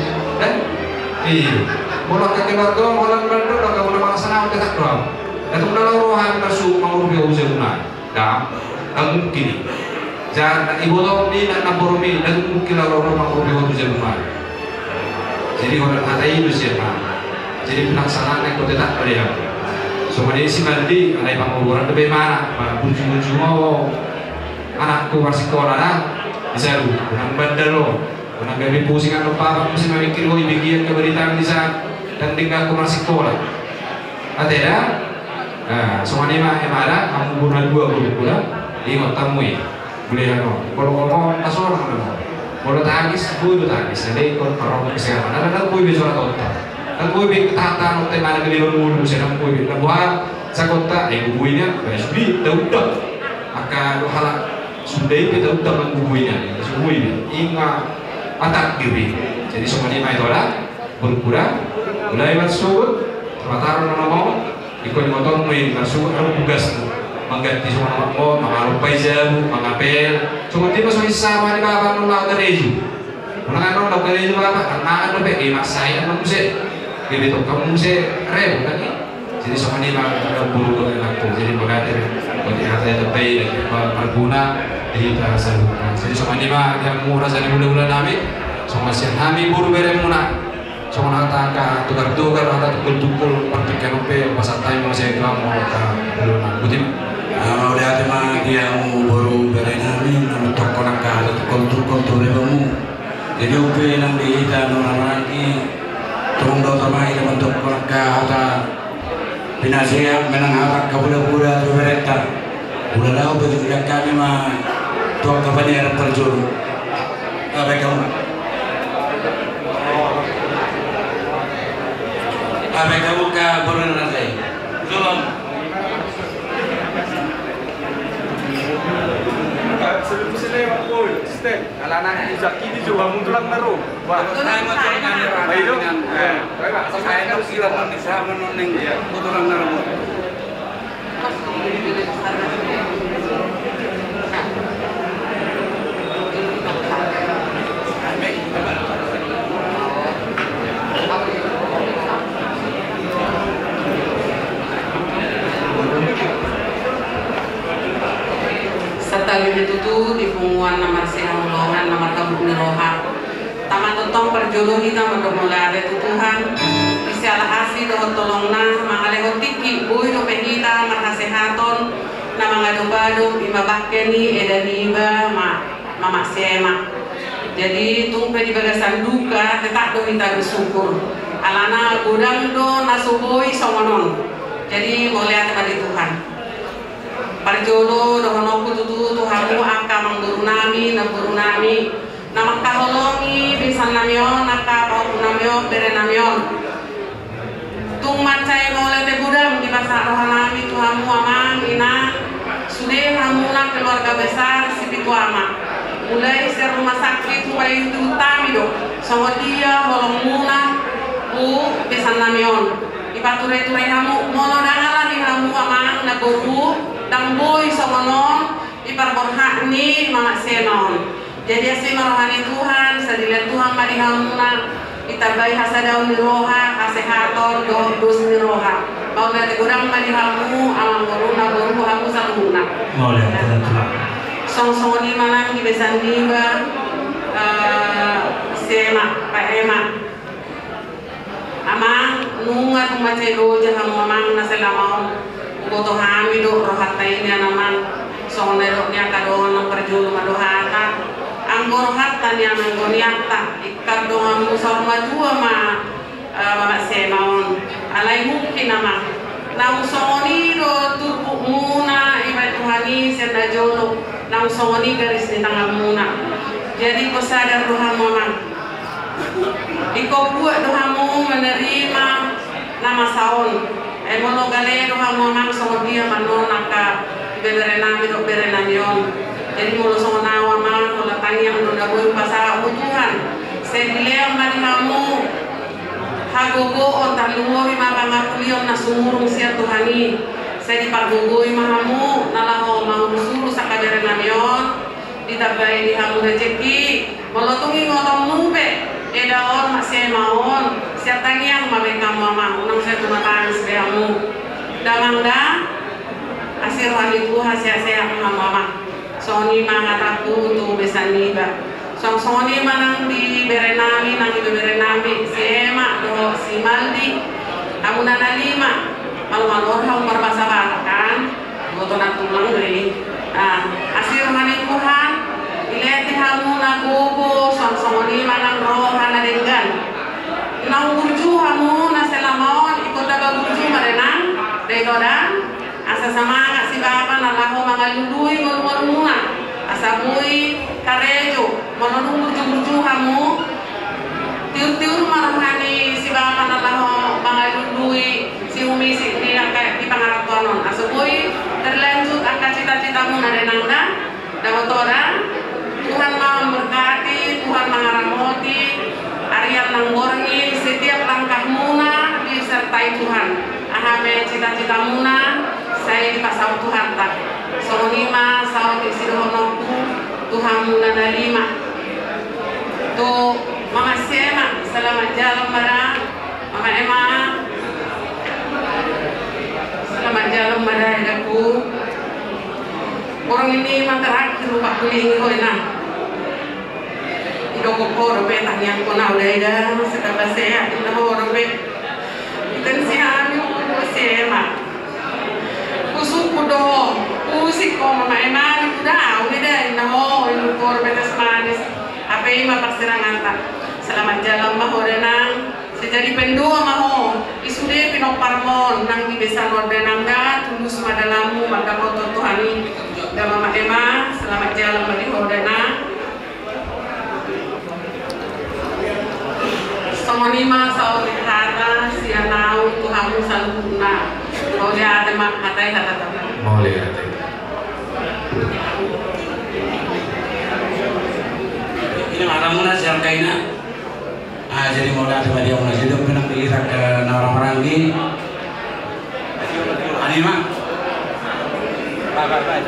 iya mulai ke keluarga mulai berdua udah kamu udah sana udah tak doang itu udah rohan bersu mau dia usia guna dah mungkin jangan ibu tahu ni nak nampurumi dan mungkin orang mau dia usia guna jadi orang ada itu siapa jadi pelaksanaan yang kau tidak pada yang semua ini si mandi ada yang mau orang lebih mana buju-buju mau anakku masih sekolah bisa lu, orang bandar lo, orang kami pusingan lupa, mesti memikir oh bagian keberitaan di sana dan tinggal aku masih sekolah. Ada Nah, soalnya mah ada kamu bulan 2 bulan ingat temui boleh kalau ngomong tasor kalau tangis gue itu tangis nanti ikut perang kesehatan ada gue bisa tahu dan gue ketaatan waktu mana ke dalam mulut saya gue bilang buat saya kota gue nya sudah tahu maka lo halak sudah itu tahu dengan gue nya ingat atak diri jadi semuanya mah itu lah berkurang mulai masuk mataran nama ikut motor main masuk ada tugas mengganti semua mau mengalupai jamu mengapel cuma dia masuk sama di kapan nolak gereju mengenai nolak gereju apa anak lebih saya kamu sih jadi tuh kamu sih rem kan jadi sama dia mah buru aku jadi mengganti bagi hati tepi berguna di bahasa jadi sama dia mah yang murah jadi bulan-bulan kami sama si kami buru beremuna sama nata tukar-tukar ada tukul-tukul pertikan ope pasal time masih kamu bulan butim mau lihat mah dia mau baru berenami nama toko nakal tukul-tukul tuh kamu jadi ope nang diita orang lagi turun dota mai nama toko nakal ada pinasiam menang apa kabuda-buda tuh mereka udah tahu begitu kami mah tuang kapan terjun apa kamu apa kamu ke bulan nanti belum sebelum sini aku step ala anak Zaki di Jawa muntulang naruh wah saya mau cakap ayo saya kan kira nanti saya menoneng muntulang naruh serta ditutu di punguan nomor sehamulongan nomor kabuk niroha taman tentang perjodoh kita mendomula ada tutuhan isi ala asli dohon tolongna mangaleho tiki bui do pehita marhasehaton nama ngadu-badu ima bakeni edaniba mama sema jadi tumpe di bagasan duka tetap do kita bersyukur alana gudang do nasuboi somonon jadi boleh ada di Tuhan parjolo dohonoku tutu tuhamu angka mangdurunami naburunami nama kaholongi bisan namion naka paupunamion berenamion tung mancai boleh tebudam di masa rohanami tuhamu amang ina sudah hamuna keluarga besar sipitu ama mulai ser rumah sakit mulai itu utami do sama dia holong muna bisan namion ipaturai-turai hamu mono dangala di hamu amang nagoru dan boy somonon iparborhak ni mama senon jadi asli rohani Tuhan sadilan Tuhan mari hamuna itabai hasadaun roha kasehaton dos ni roha mau nanti kurang mari hamu amang boru hamu saluna boleh telah song ni manang di besan diba sema pak ema amang nunga tumace loja hamu amang naselamau goto hami do rohata ini naman sonero nya kadongan perjulu madohata anggor hatta nya manggoniata ikar doang musawma dua ma mama semaon alai mungkin nama nang songoni do turbu muna iba tuhani senda jolo nang songoni garis di tangan muna jadi ko sadar doha mama iko buat dohamu menerima nama saon mono galero hamo mang songo dia manona ka beberenami do berenamion jadi molo songo nawa mang mola tanya ndo boy pasa Tuhan sedile mari hamu hagogo on taluo mama ngapulion na sumurung sia Tuhani sedi pagogo mahamu nalaho mau suru sakaberenamion ditabai di hamu rezeki molo tungi ngotong mube edaon masih maon siapa yang mereka mama unang saya cuma tangis kamu damangda asir waliku hasil mama soni mangataku tu besani ba soni manang di berenami nang di berenami sema do simaldi kamu nana lima malu orang berbahasa Batak kan botonan tulang dari asir Tuhan ileti hamu nagogo soni manang rohana dengan nang burju hamu naselamaon ikut daga burju merenang degodan sama si bapa nalaho mga lului ngulunga asabui karejo manunung burju kamu tiur-tiur marahani si bapa nalaho mga lului si umisi di angka di pangaratonon asabui terlanjut angka cita-citamu nadenangda damotora Tuhan memberkati, Tuhan mengaramoti Arian nanggorngi setiap langkahmu disertai Tuhan. Ahame cita-citamu saya dipasau Tuhan tak. Sonima saut isidohonoku Tuhan muna nalima. Tu Mama Sema selamat jalan marah. Mama Emma selamat jalan marah aku. Orang ini terakhir lupa kuling ko na. Ido ko robe tanyang ko na udah ida sekaba sehat ina ho robe. Ikan sihan yo ko sema. Kusuku do, usik ko mama emang udah ida ina ho ino ko robe tas manis. Apa ima perserangan tak. Selamat jalan mahorena. Sejadi pendua maho isude pinoparmon nang di desa Nordenangga tulus madalamu maka moto Tuhani dan Mama Emma selamat jalan bagi Hodena Somonima saudi hata sianau Tuhanmu saluna mau lihat mak hatai kata mau lihat ini malamuna siang kaina jadi mau lihat dia mau jadi penang dilihat ke orang Meranggi ani mak bye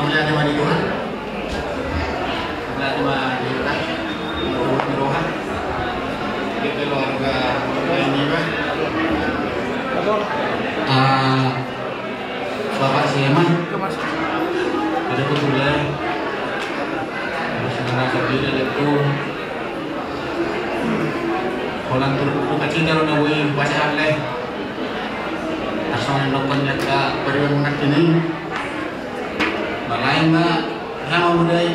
melihat di mana Tuhan melihat di mana kita Rohan di keluarga ini Bapak Sieman ada kebetulan merasa diri itu Kolang turut kacita ro na way basa ale. Asal nokon nyata periwan nakini. Balai ma hama budai.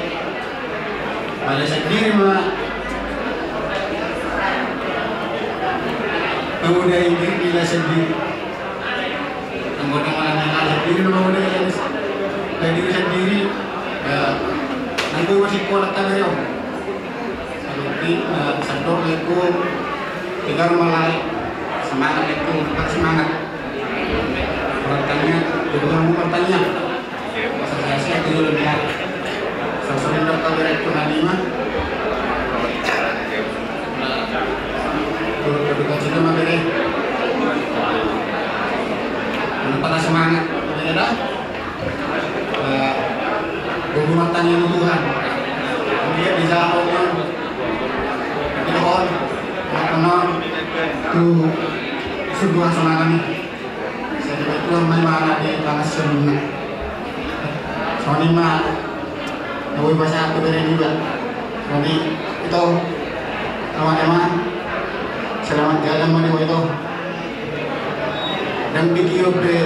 Balai sendiri ma. Budai ini bila sendiri. Anggota malam yang sendiri ma budai dari diri sendiri. Nanti masih kolak tayo. Seperti sador itu tinggal mulai semangat itu tetap semangat bertanya Tuhan bertanya saya dulu lihat sesuatu dokter itu halima kedua juga magere pada semangat ada berumah tanya Tuhan dia bisa orang karena itu sebuah semangat nih. Saya juga itu memang di tanah sebelumnya. Soalnya mah, nawi bahasa aku dari juga. Jadi itu teman-teman selamat jalan menuju itu. Dan video di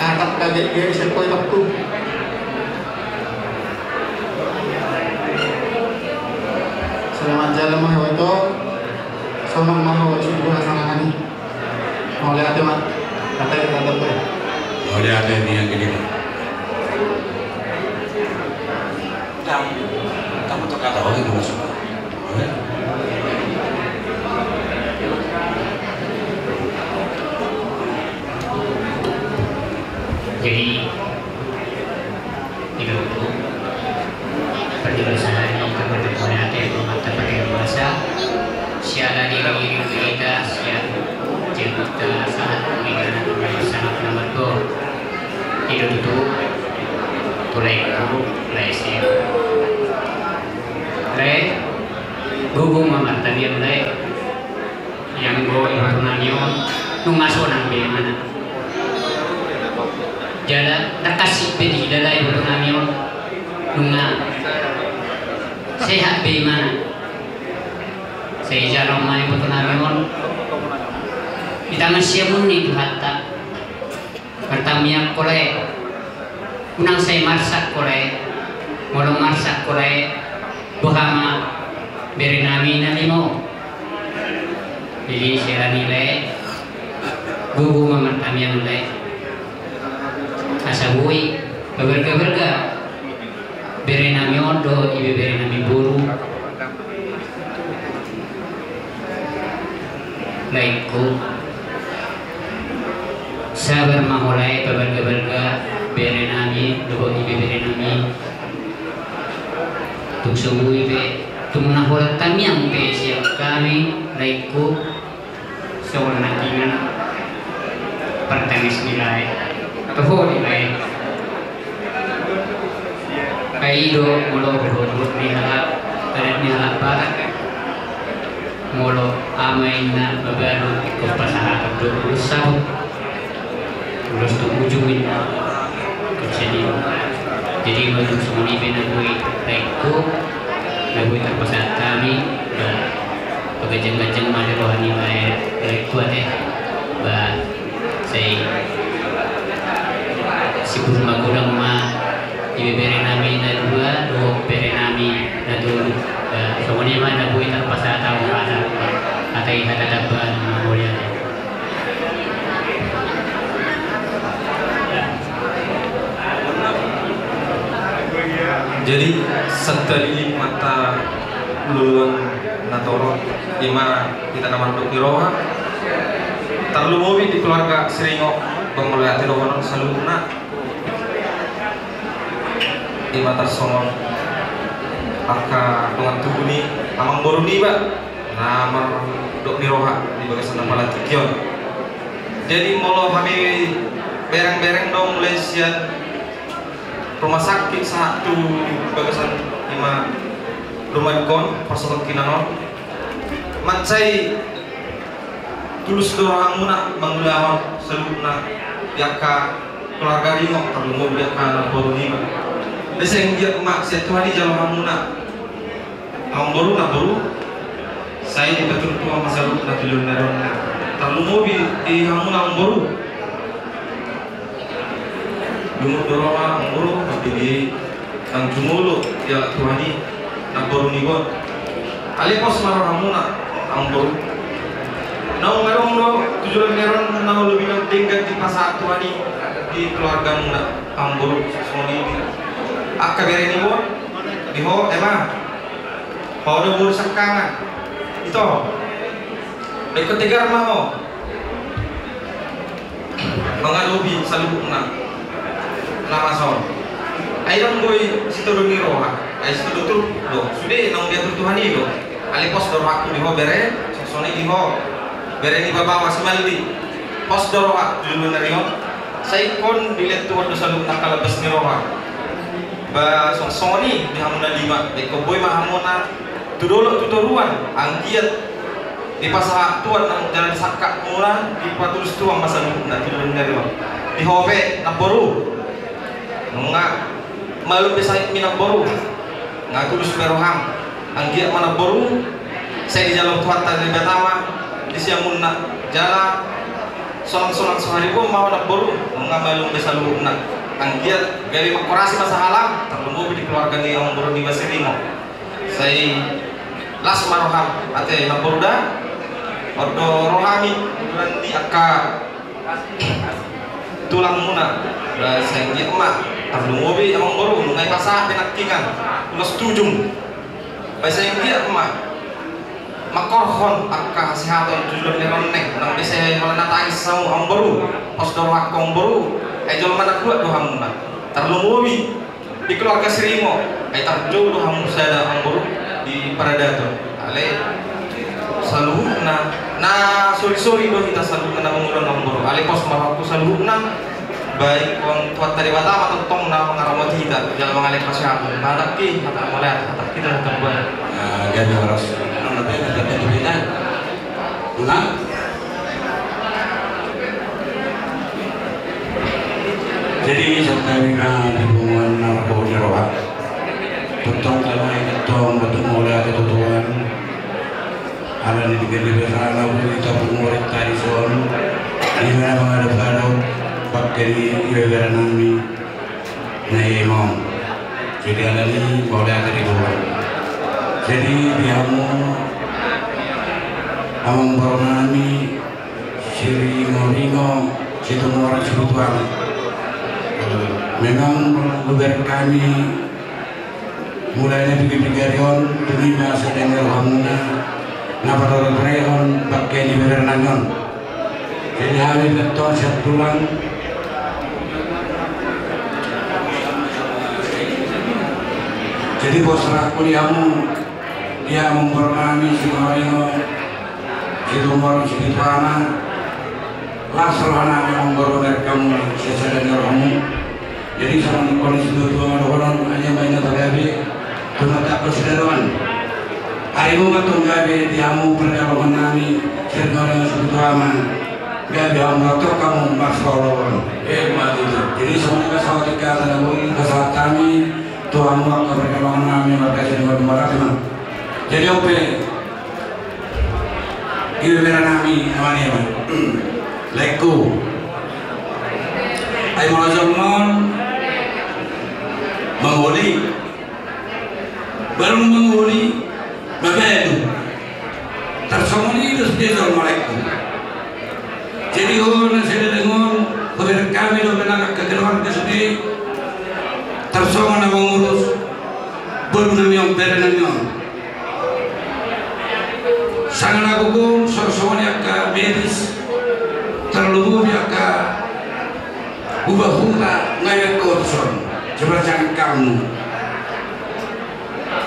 atas kaget dia sekoi waktu. Selamat jalan menuju itu. Somang mau sebuah sangat ini. Mau lihat ya mak, kata kita dapat. Mau lihat ini yang gini. Kamu tuh kata orang itu masuk. Jadi itu penjelasan ini kepada penata yang mata pakai bahasa. Siapa diri kita, siapa kita sangat mengingat sangat nomor dua. Itu tulai guru, lesir. Gugum mamat tadi yang go yang nanion, nungaso nang bagaimana. Jala terkasih bedi dalai guru nanion, nunga sehat bagaimana. Saya jarang main foto narion. Di tangan siamun nih hatta. Pertamiak kore. Unang saya marsak kore. Molong marsak kore. Bahama beri nami nalimo. Jadi saya nilai gugu mamartami yang nilai asabui berga beri nami ondo ibe beri nami buru laiku sabar mahulai berga beri nami do ibe beri nami tuk sabui be tumunahul kami yang be siap kami laiku soal nakingan pertangis nilai toho nilai kaido mulo berhubung nihala tarik nihala barat mulo amaina babalu kepasahan terus sabut terus tu ujungin kecil jadi menurut semua benabui laiku nabui terpasang kami pegajang-gajang mana rohani laiku ada bah saya si kurma kurang ma ibe bere nami na dua do bere nami na dulu semuanya mana bui terpaksa tahu ada atai ada dapat boleh. Jadi setali mata luluan natoro ima kita nama untuk diroha terlalu mobi di keluarga Seringo pengelola tirohonon saluna ima tersongon aka dengan tubuni amang boruni ba nama dok diroha di bagasan nama latikion jadi molo kami bereng-bereng dong lesian rumah sakit satu bagasan ima rumah kon persoalan kinanon mancai tulus doang muna mangulahon seluna yaka keluarga ringok terlalu yaka baru lima deseng dia mak satu hari jalan muna ang baru nak baru saya dibetul tua masa lu nak tulun neron terlalu mobil di hamuna ang baru lumut dorong ang baru tapi di ang jumulu ya tuhani nak baru ni bon alipos marah hamuna ang baru nau ngarong lo tujuan neron nau lebih nang tinggal di pasar tuani di keluarga muna ambur semua ini akka bere ni bo di ho ema ho do bur sakangan itu deket tegar mau mengalubi salu na nama son ayam boy situ dungi roha ay situ tuh do sudah nang dia tuani do alipos do waktu di ho bere soni di ho bere ni babawa semaldi pos doroha dulu narion saya kon bilet tuan dosa lu nakalabas ni roha ba soni di hamuna lima eko boy mahamuna tudolo tutoruan angkiat di pasah tuan nang jalan sakak mula di patulus tuang masa lu na dulu narion di hobe naboru nga malu bisa minang boru nga tulus meroham angkiat mana boru saya di jalan tuan tadi betama di siang munna jala sonang sehari pun mau nak baru mengamalung besalu nak angkiat gawe makorasi masa halam terlalu di keluarga ni yang baru di Basirimo saya las maroham ate nak baru dah ordo rohami nanti akka tulang munna saya dia emak terlalu yang baru ngai pasah penakingan ulas tujung bahasa yang dia emak makorhon akka kesehatan jujur neron neng nang bisa malana tangis samu ang baru pos dorwak kong baru jol mana kuat doham na terlalu di keluarga Seringo terjauh doham sada ang baru di Paradato ale selalu na suri do kita selalu na mengulang ang baru ale pos maraku selalu na baik wong tuat dari Batam atau tong na mengaramot kita jalan mengalih kesehatan badak ki kata mulai kata kita terbuat gani harus jadi sekarang hubungan narkoba roha tutong kalau itong betul mulai ada tutuan ada di negeri besar lalu kita pengurit tadi soal ini memang ada baru bakteri gara nami naimong jadi ada ni boleh ada di luar Jadi diamu among baronami siri ngoringo situ orang spiritual. Memang luber kami mulainya pikir-pikirion demi masa dengar hamuna napador reon pakai di berenangan. Jadi hari betul saya pulang. Jadi bos aku dia mempermami si Mario, si Tumor, si Trana, laksana yang memperoleh kamu sesuai dengan kamu. Jadi sama kondisi dua orang hanya banyak terjadi, cuma tak persedaran. Hari mu betul gabe diamu perjalanan kami sergala sebetulnya gabe amrato kamu maksudnya. Mati. Jadi semuanya kesal tiga dalam kesal kami. Tuhan Allah keberkahan kami makasih dengan barakah. Jadi oke, ini benar kami amani apa? Leku, ayo malah zaman mengholi, baru mengholi, berbeda. Tersambung itu sudah zaman leku. Jadi orang saya dengar keberkahan kami doa kegeluhan kesini. Tersama nama ngurus berunang berenang sangat aku sosoknya ke medis terlalu biaka ubah-ubah ngayat korson coba jangan kamu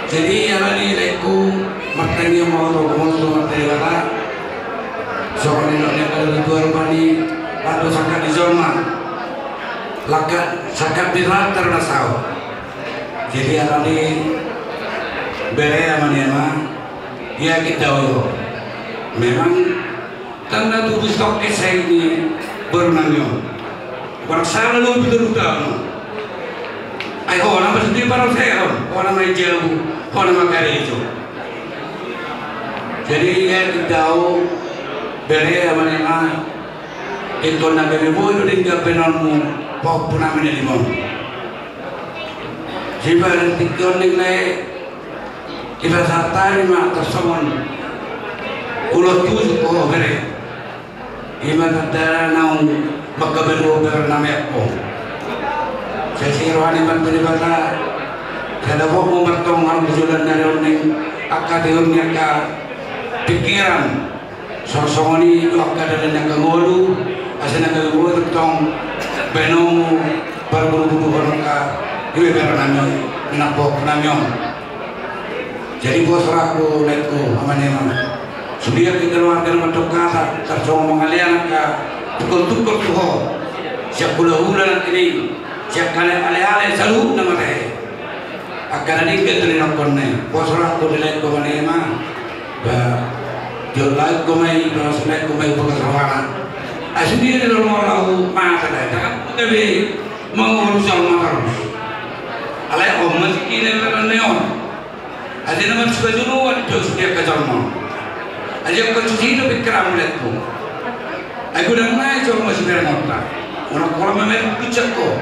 jadi yang ini leku makanya mau materi kata soalnya ini kalau dijual bani lalu sangat di zona laga sangat berat ternasau. Jadi hari ini bere aman ya kita memang tanda tubuh stok saya ini berenangnya. Orang sana lu betul betul. Ayo orang bersedih para saya orang main jauh orang makan itu. Jadi ya kita bere aman itu nak bere boy itu tinggal penonmu. Pok pun aman di mana? Jika tiga nilai kita satai mak tersamun ulo tujuh oh beri iman ada naung maka beru bernama oh saya sirwani banturi bata kada mau bertong harus berjualan dari orang akademiknya ka pikiran sosoni akademiknya ka ngolu asana ka ngolu tong benomu berburu-buru orang ka ibu bernama napok namyon. Jadi bos raku leku amanema. Sudia keluarga bentuk kata tersong mengalian ka tukul-tukul tuho. Siap hula-hula ini siap kalian ale-ale selalu nama teh. Akan ada dikit dari nakonne. Bos raku leku amanema. Jual komai terus leku komai bekas rawana. Asli dia dalam orang mata dah. Jangan tapi mengurus orang terus. Alai om masih kini neon. Ada nama sebajuan terus dia kejarman. Aja kecuci itu pikiran melihatku. Aku dah naik cuma masih berenang. Orang kalau memang pucat ko.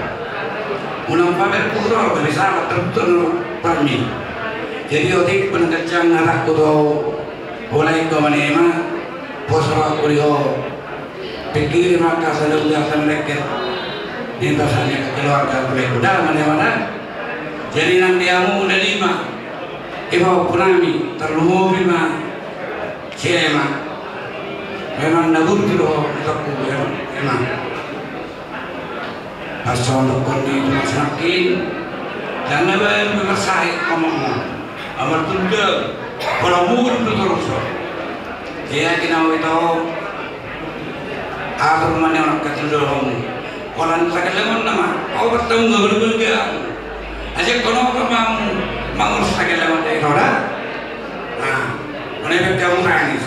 Orang pamer kurang berbisa tertentu kami. Jadi otik penegakkan arah kudo. Boleh kau menerima. Posra kuliah. Pikir maka selalu akan mereka. Di bahasanya keluarga mereka. Dah mana-mana. Jadi nanti kamu udah 5 ibu punami terlalu bima siapa memang nabur dulu aku memang asal kondi masakin dan nabar bersai omong amat tunda kalau mur terus dia kena itu atur mana orang kecil dulu kalau sakit lemon nama obat tahu nggak berguna aja kono kamu mengurus sakit lewat dari orang, nah, mana kamu nangis,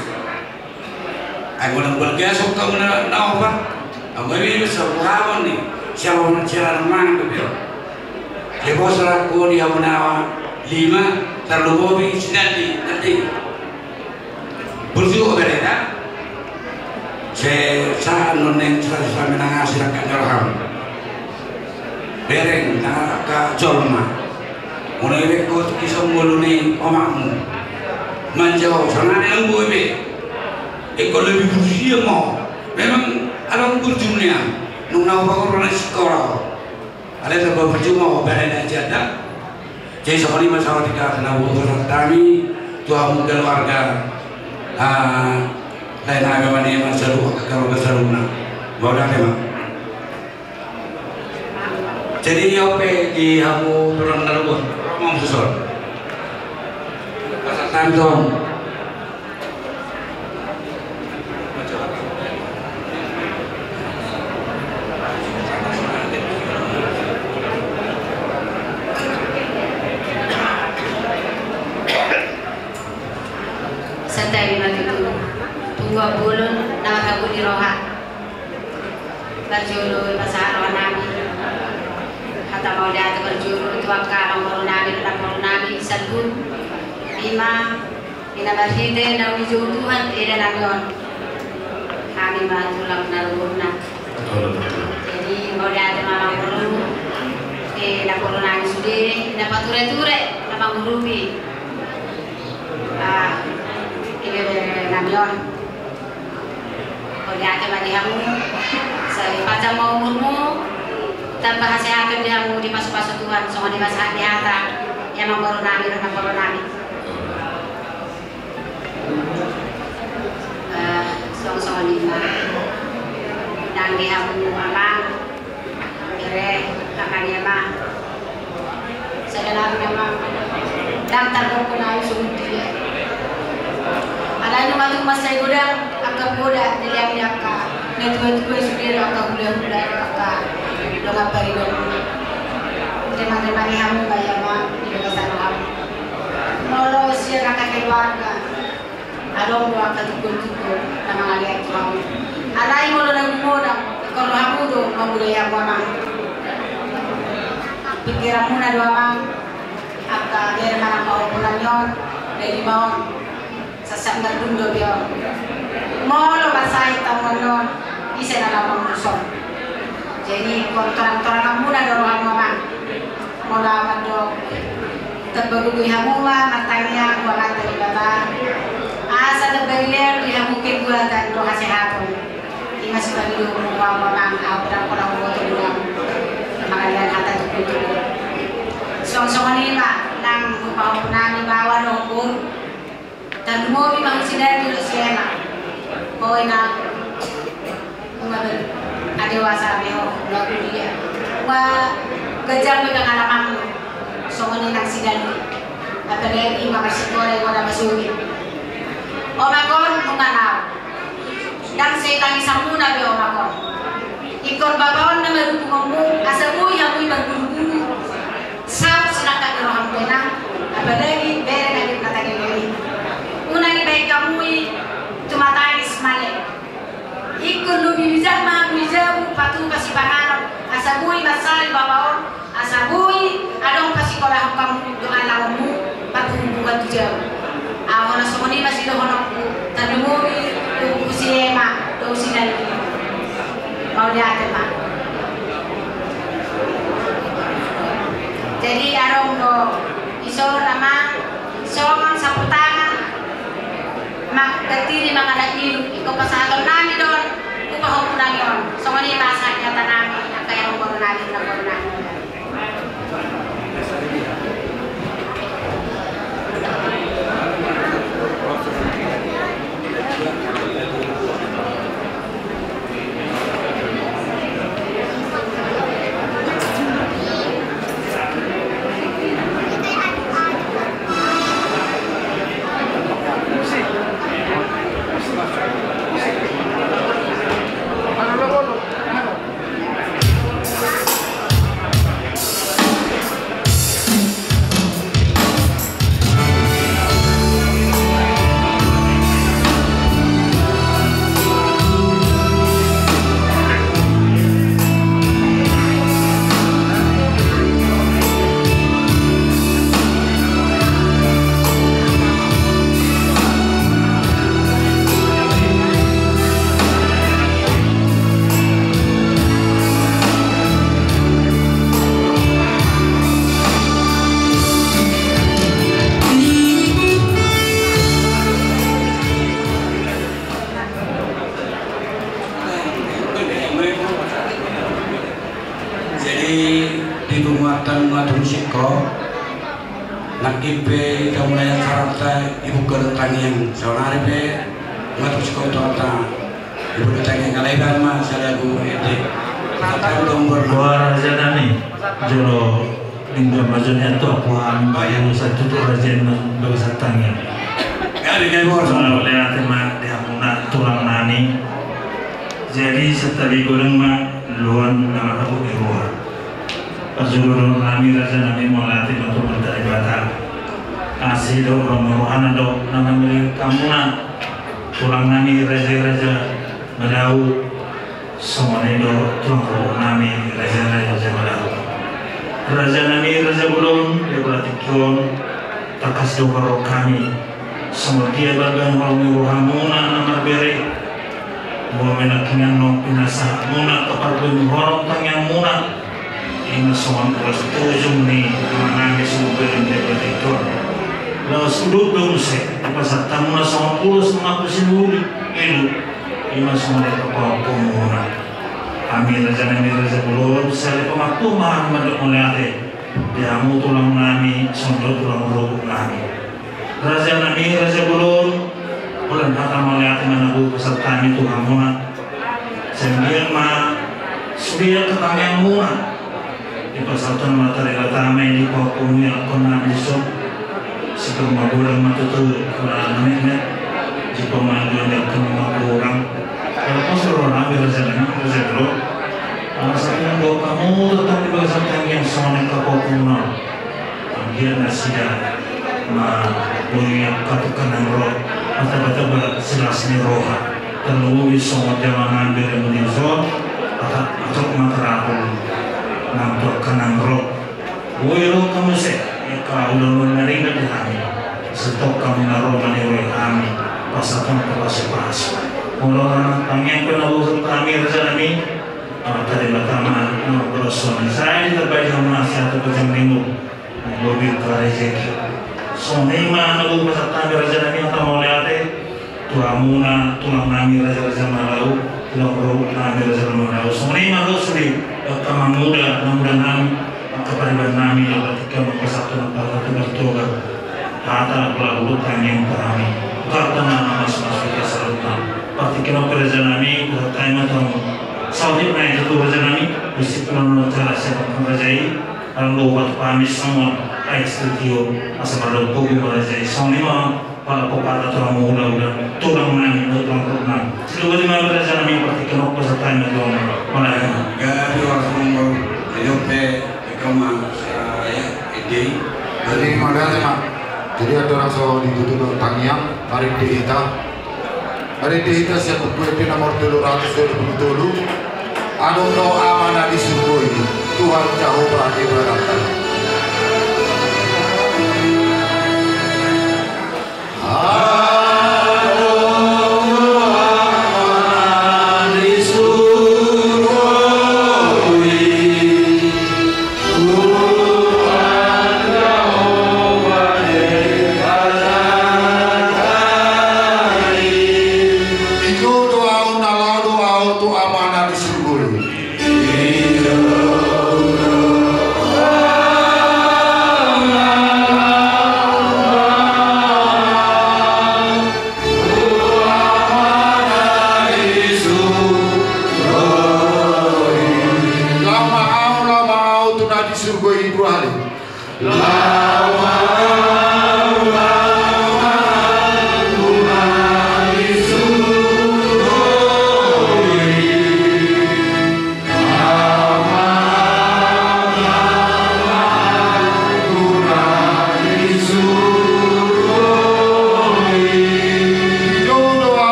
aku nak bergaya sok kamu nak obat, aku ini bisa berapa nih, siapa nak jalan mana tu dia, lepas aku dia menawa 5 terlalu nanti, berjuang berada, saya noneng saya menangis silakan orang. Bereng nak ka jolma mulai rekod kisah muluni omakmu Manjau sana yang gue be. Ekor lebih berusia mau. Memang ada berjumlah. Nuna orang sekolah. Ada terbawa berjumlah berada aja dah. Jadi sekali masalah kita kena urusan kami, Tuhan keluarga, lain agama ni masalah kalau keseruan, boleh tak? Jadi apa di kamu turun darah, mau susur, pasal tantong. Santai mati tu, tunggu bulan nak aku di roha, berjulu pasal roha nabi, kata mau dia tu berjulu tuan kalau roha nabi nak roha nabi salun, lima, ina bersih nak berjulu Tuhan ada nabion, kami tulang naruna, jadi mau dia tu malam bulu, nak roha nabi sudah, nak pature nak mengurupi. Nabion, kalau dia ada bagi kamu, saya baca mau umurmu, tanpa hasilkan dia mau di pasuk Tuhan, semua di masa di hata, yang mau nabi, song lima, dan dia mau abang, kere, akan dia mah, sebenarnya memang, dan terbuka sungguh dia. Alanya matu masai gudang, agak boda dilihat ka. Netu sudah agak buda ka. Doa pari dong. Terima ni hamu bayama di dasar hamu. Molo sia kakak keluarga. Adong doa katukul nama ngaliat hamu. Alai molo nang boda, kalau hamu do mabudaya mama. Pikiranmu na doa mang. Agak dari mana mau pulanyon dari mau. Sasap ngerdundo dia, molo basai tamonon, isi dalam musuh. Jadi kotoran-kotoran kamu dah dorong mama, molo apa dok? Terbagi hamu matanya gua kata di bawah. Asa terbagi dia mungkin gua dan doa sehat. Ini masih lagi dulu mama aku dan orang tua tu dulu. Makanya kata tu tu. Song-song ni pak, nang bau nang bawa dongkur. Dan mau memang sidang dulu siapa, mau nak, mengambil ada wasa meo, lalu dia, kejar mereka alaman, semua ni nak sidang, apalagi makasih korang orang masuk. Omakon menganau, dan saya tanya samuna be omakon, ikon babawan nama rupungamu, asamu yang mu berburu, sab sedangkan orang benang, apalagi bereng ada kata gini. Unang baik kamu cuma tanya semale. Ikut lebih bijak mah bijak patu pasti pangan. Asabui masal bawaon, asabui adong pasti kolah kamu doa lawanmu patu bukan tujuan. Awalnya semua ni masih dohonku. Tapi mui usia mak dosi dari mau dia ada mak. Jadi adong do iso nama soman sapu tangan. Mak ketiri mangada ilu iko pasaton nami don upah punang yon somani masanya tanami kaya ngoro nami ngoro nami Ro nakipe kamulaya sarata ibu kerutangian saunari pe ngatu sekolah ibu kerutangian kalaiban mah salagu ede kata tombor Gua raja nani jolo lingga majunya tu apa bayu satu tu raja bagi satangnya kali kali bor kalau lihat tema dia muna tulang nani jadi setelah goreng mah luan nama aku keluar Pajulur nami raja nami melatih untuk mencari batal asih do romohan do nama milik kamuna tulang nami raja medau semuanya do tulang nami raja medau raja nami raja belum dia berlatih kion takas do karo kami semua dia bagan walmi rohamuna nama beri bahwa menakingan no pinasa muna keparpun horong tangyang muna ini semua kelas tujuh nih mana semua yang dapat itu lalu sudut dong se pasal tamu sama pulas mengakusi dulu itu ini semua dari kepala kami raja belum saya pemaktuman mandek mulai dia mau tulang nami sondok tulang rokok nami raja belum bulan kata melihat mana bu peserta itu hamuna sembilan mah sudah ketang yang muna di pasal-pasal materi kata di pokoknya kena besok sebelum bulan mata tu kurang namanya jika malu yang kena kurang kalau pasal orang raja dulu alasannya bahwa kamu tetap di pasal yang soalnya kapoknya dia nasihat mah punya katakan roh kata-kata selasnya roha terlalu semua jangan ambil menizor atau materahu nampak kanang roh wiro kamu se kau udah menerima di kami stok kamu naruh menerima kami pasakan pas orang kami kena urusan kami rezeki tadi pertama bersuami saya terbaik sama nasihat atau minggu mobil rezeki sonema nalu pasatan rezeki atau mau lihat tuamuna tulang nami raja malau tulang roh nami raja malau sonema lu sendiri kama muda nami kepada nami ketika mengkasatkan pada bertoga kata pelaku tanya kami kata nama mas kita salutan partikan raja nami tanya tamu saudi naik itu raja nami disiplin cara saya mempelajari lalu buat kami semua studio asal lalu buku belajar sonema para pepatah tulang muda tulang nami tulang roh sudah lima belajar nami partikan peserta yang mulai gari orang Yope kama saya ide jadi mana mak jadi ada orang so ditutup tangiang hari dihita siapa kuepi nomor 227 anu no amanah di surga ini Tuhan jauh berani berkata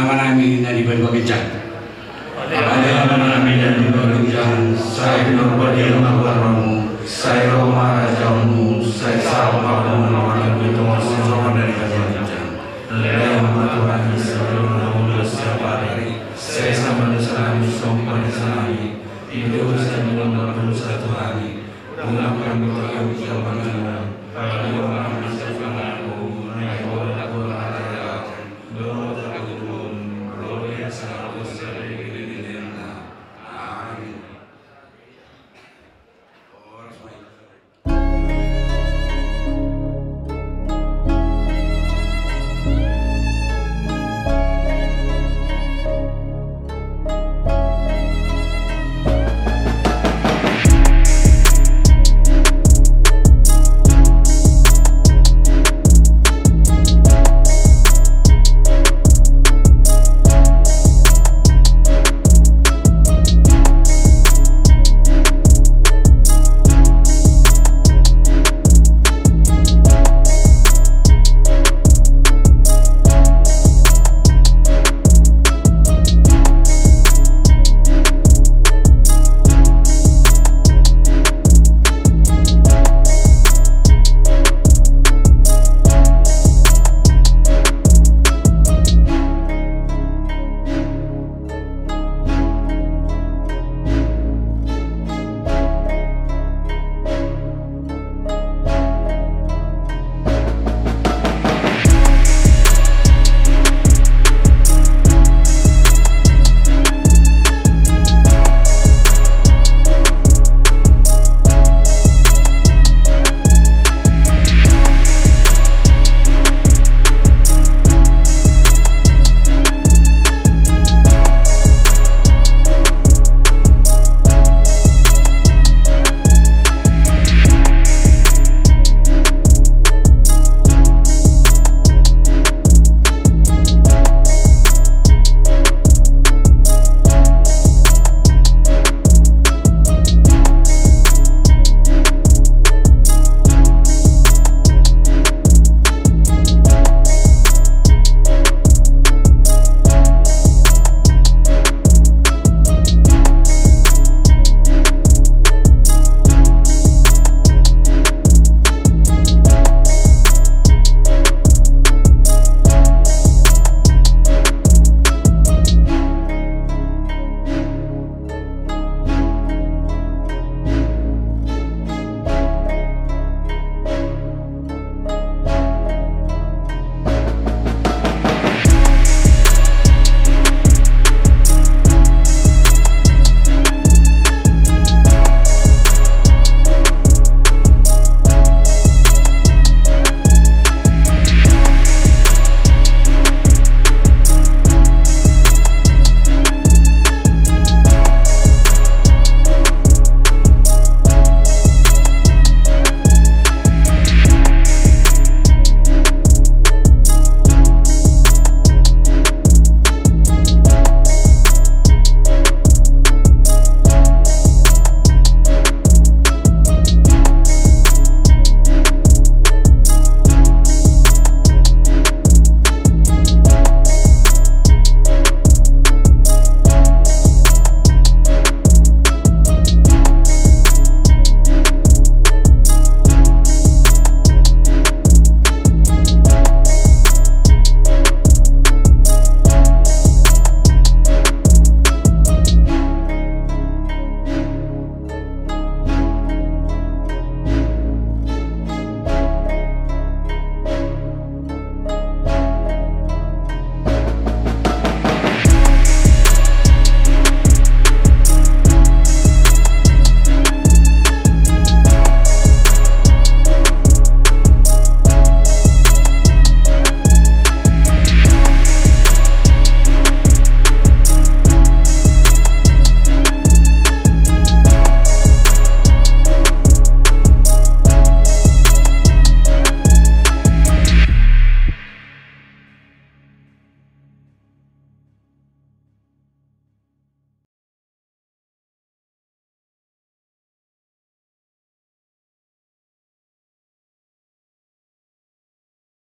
manami na di berbagijan. Ada manami dan berbagijan. Saya berbagi rumah warmu. Saya Roma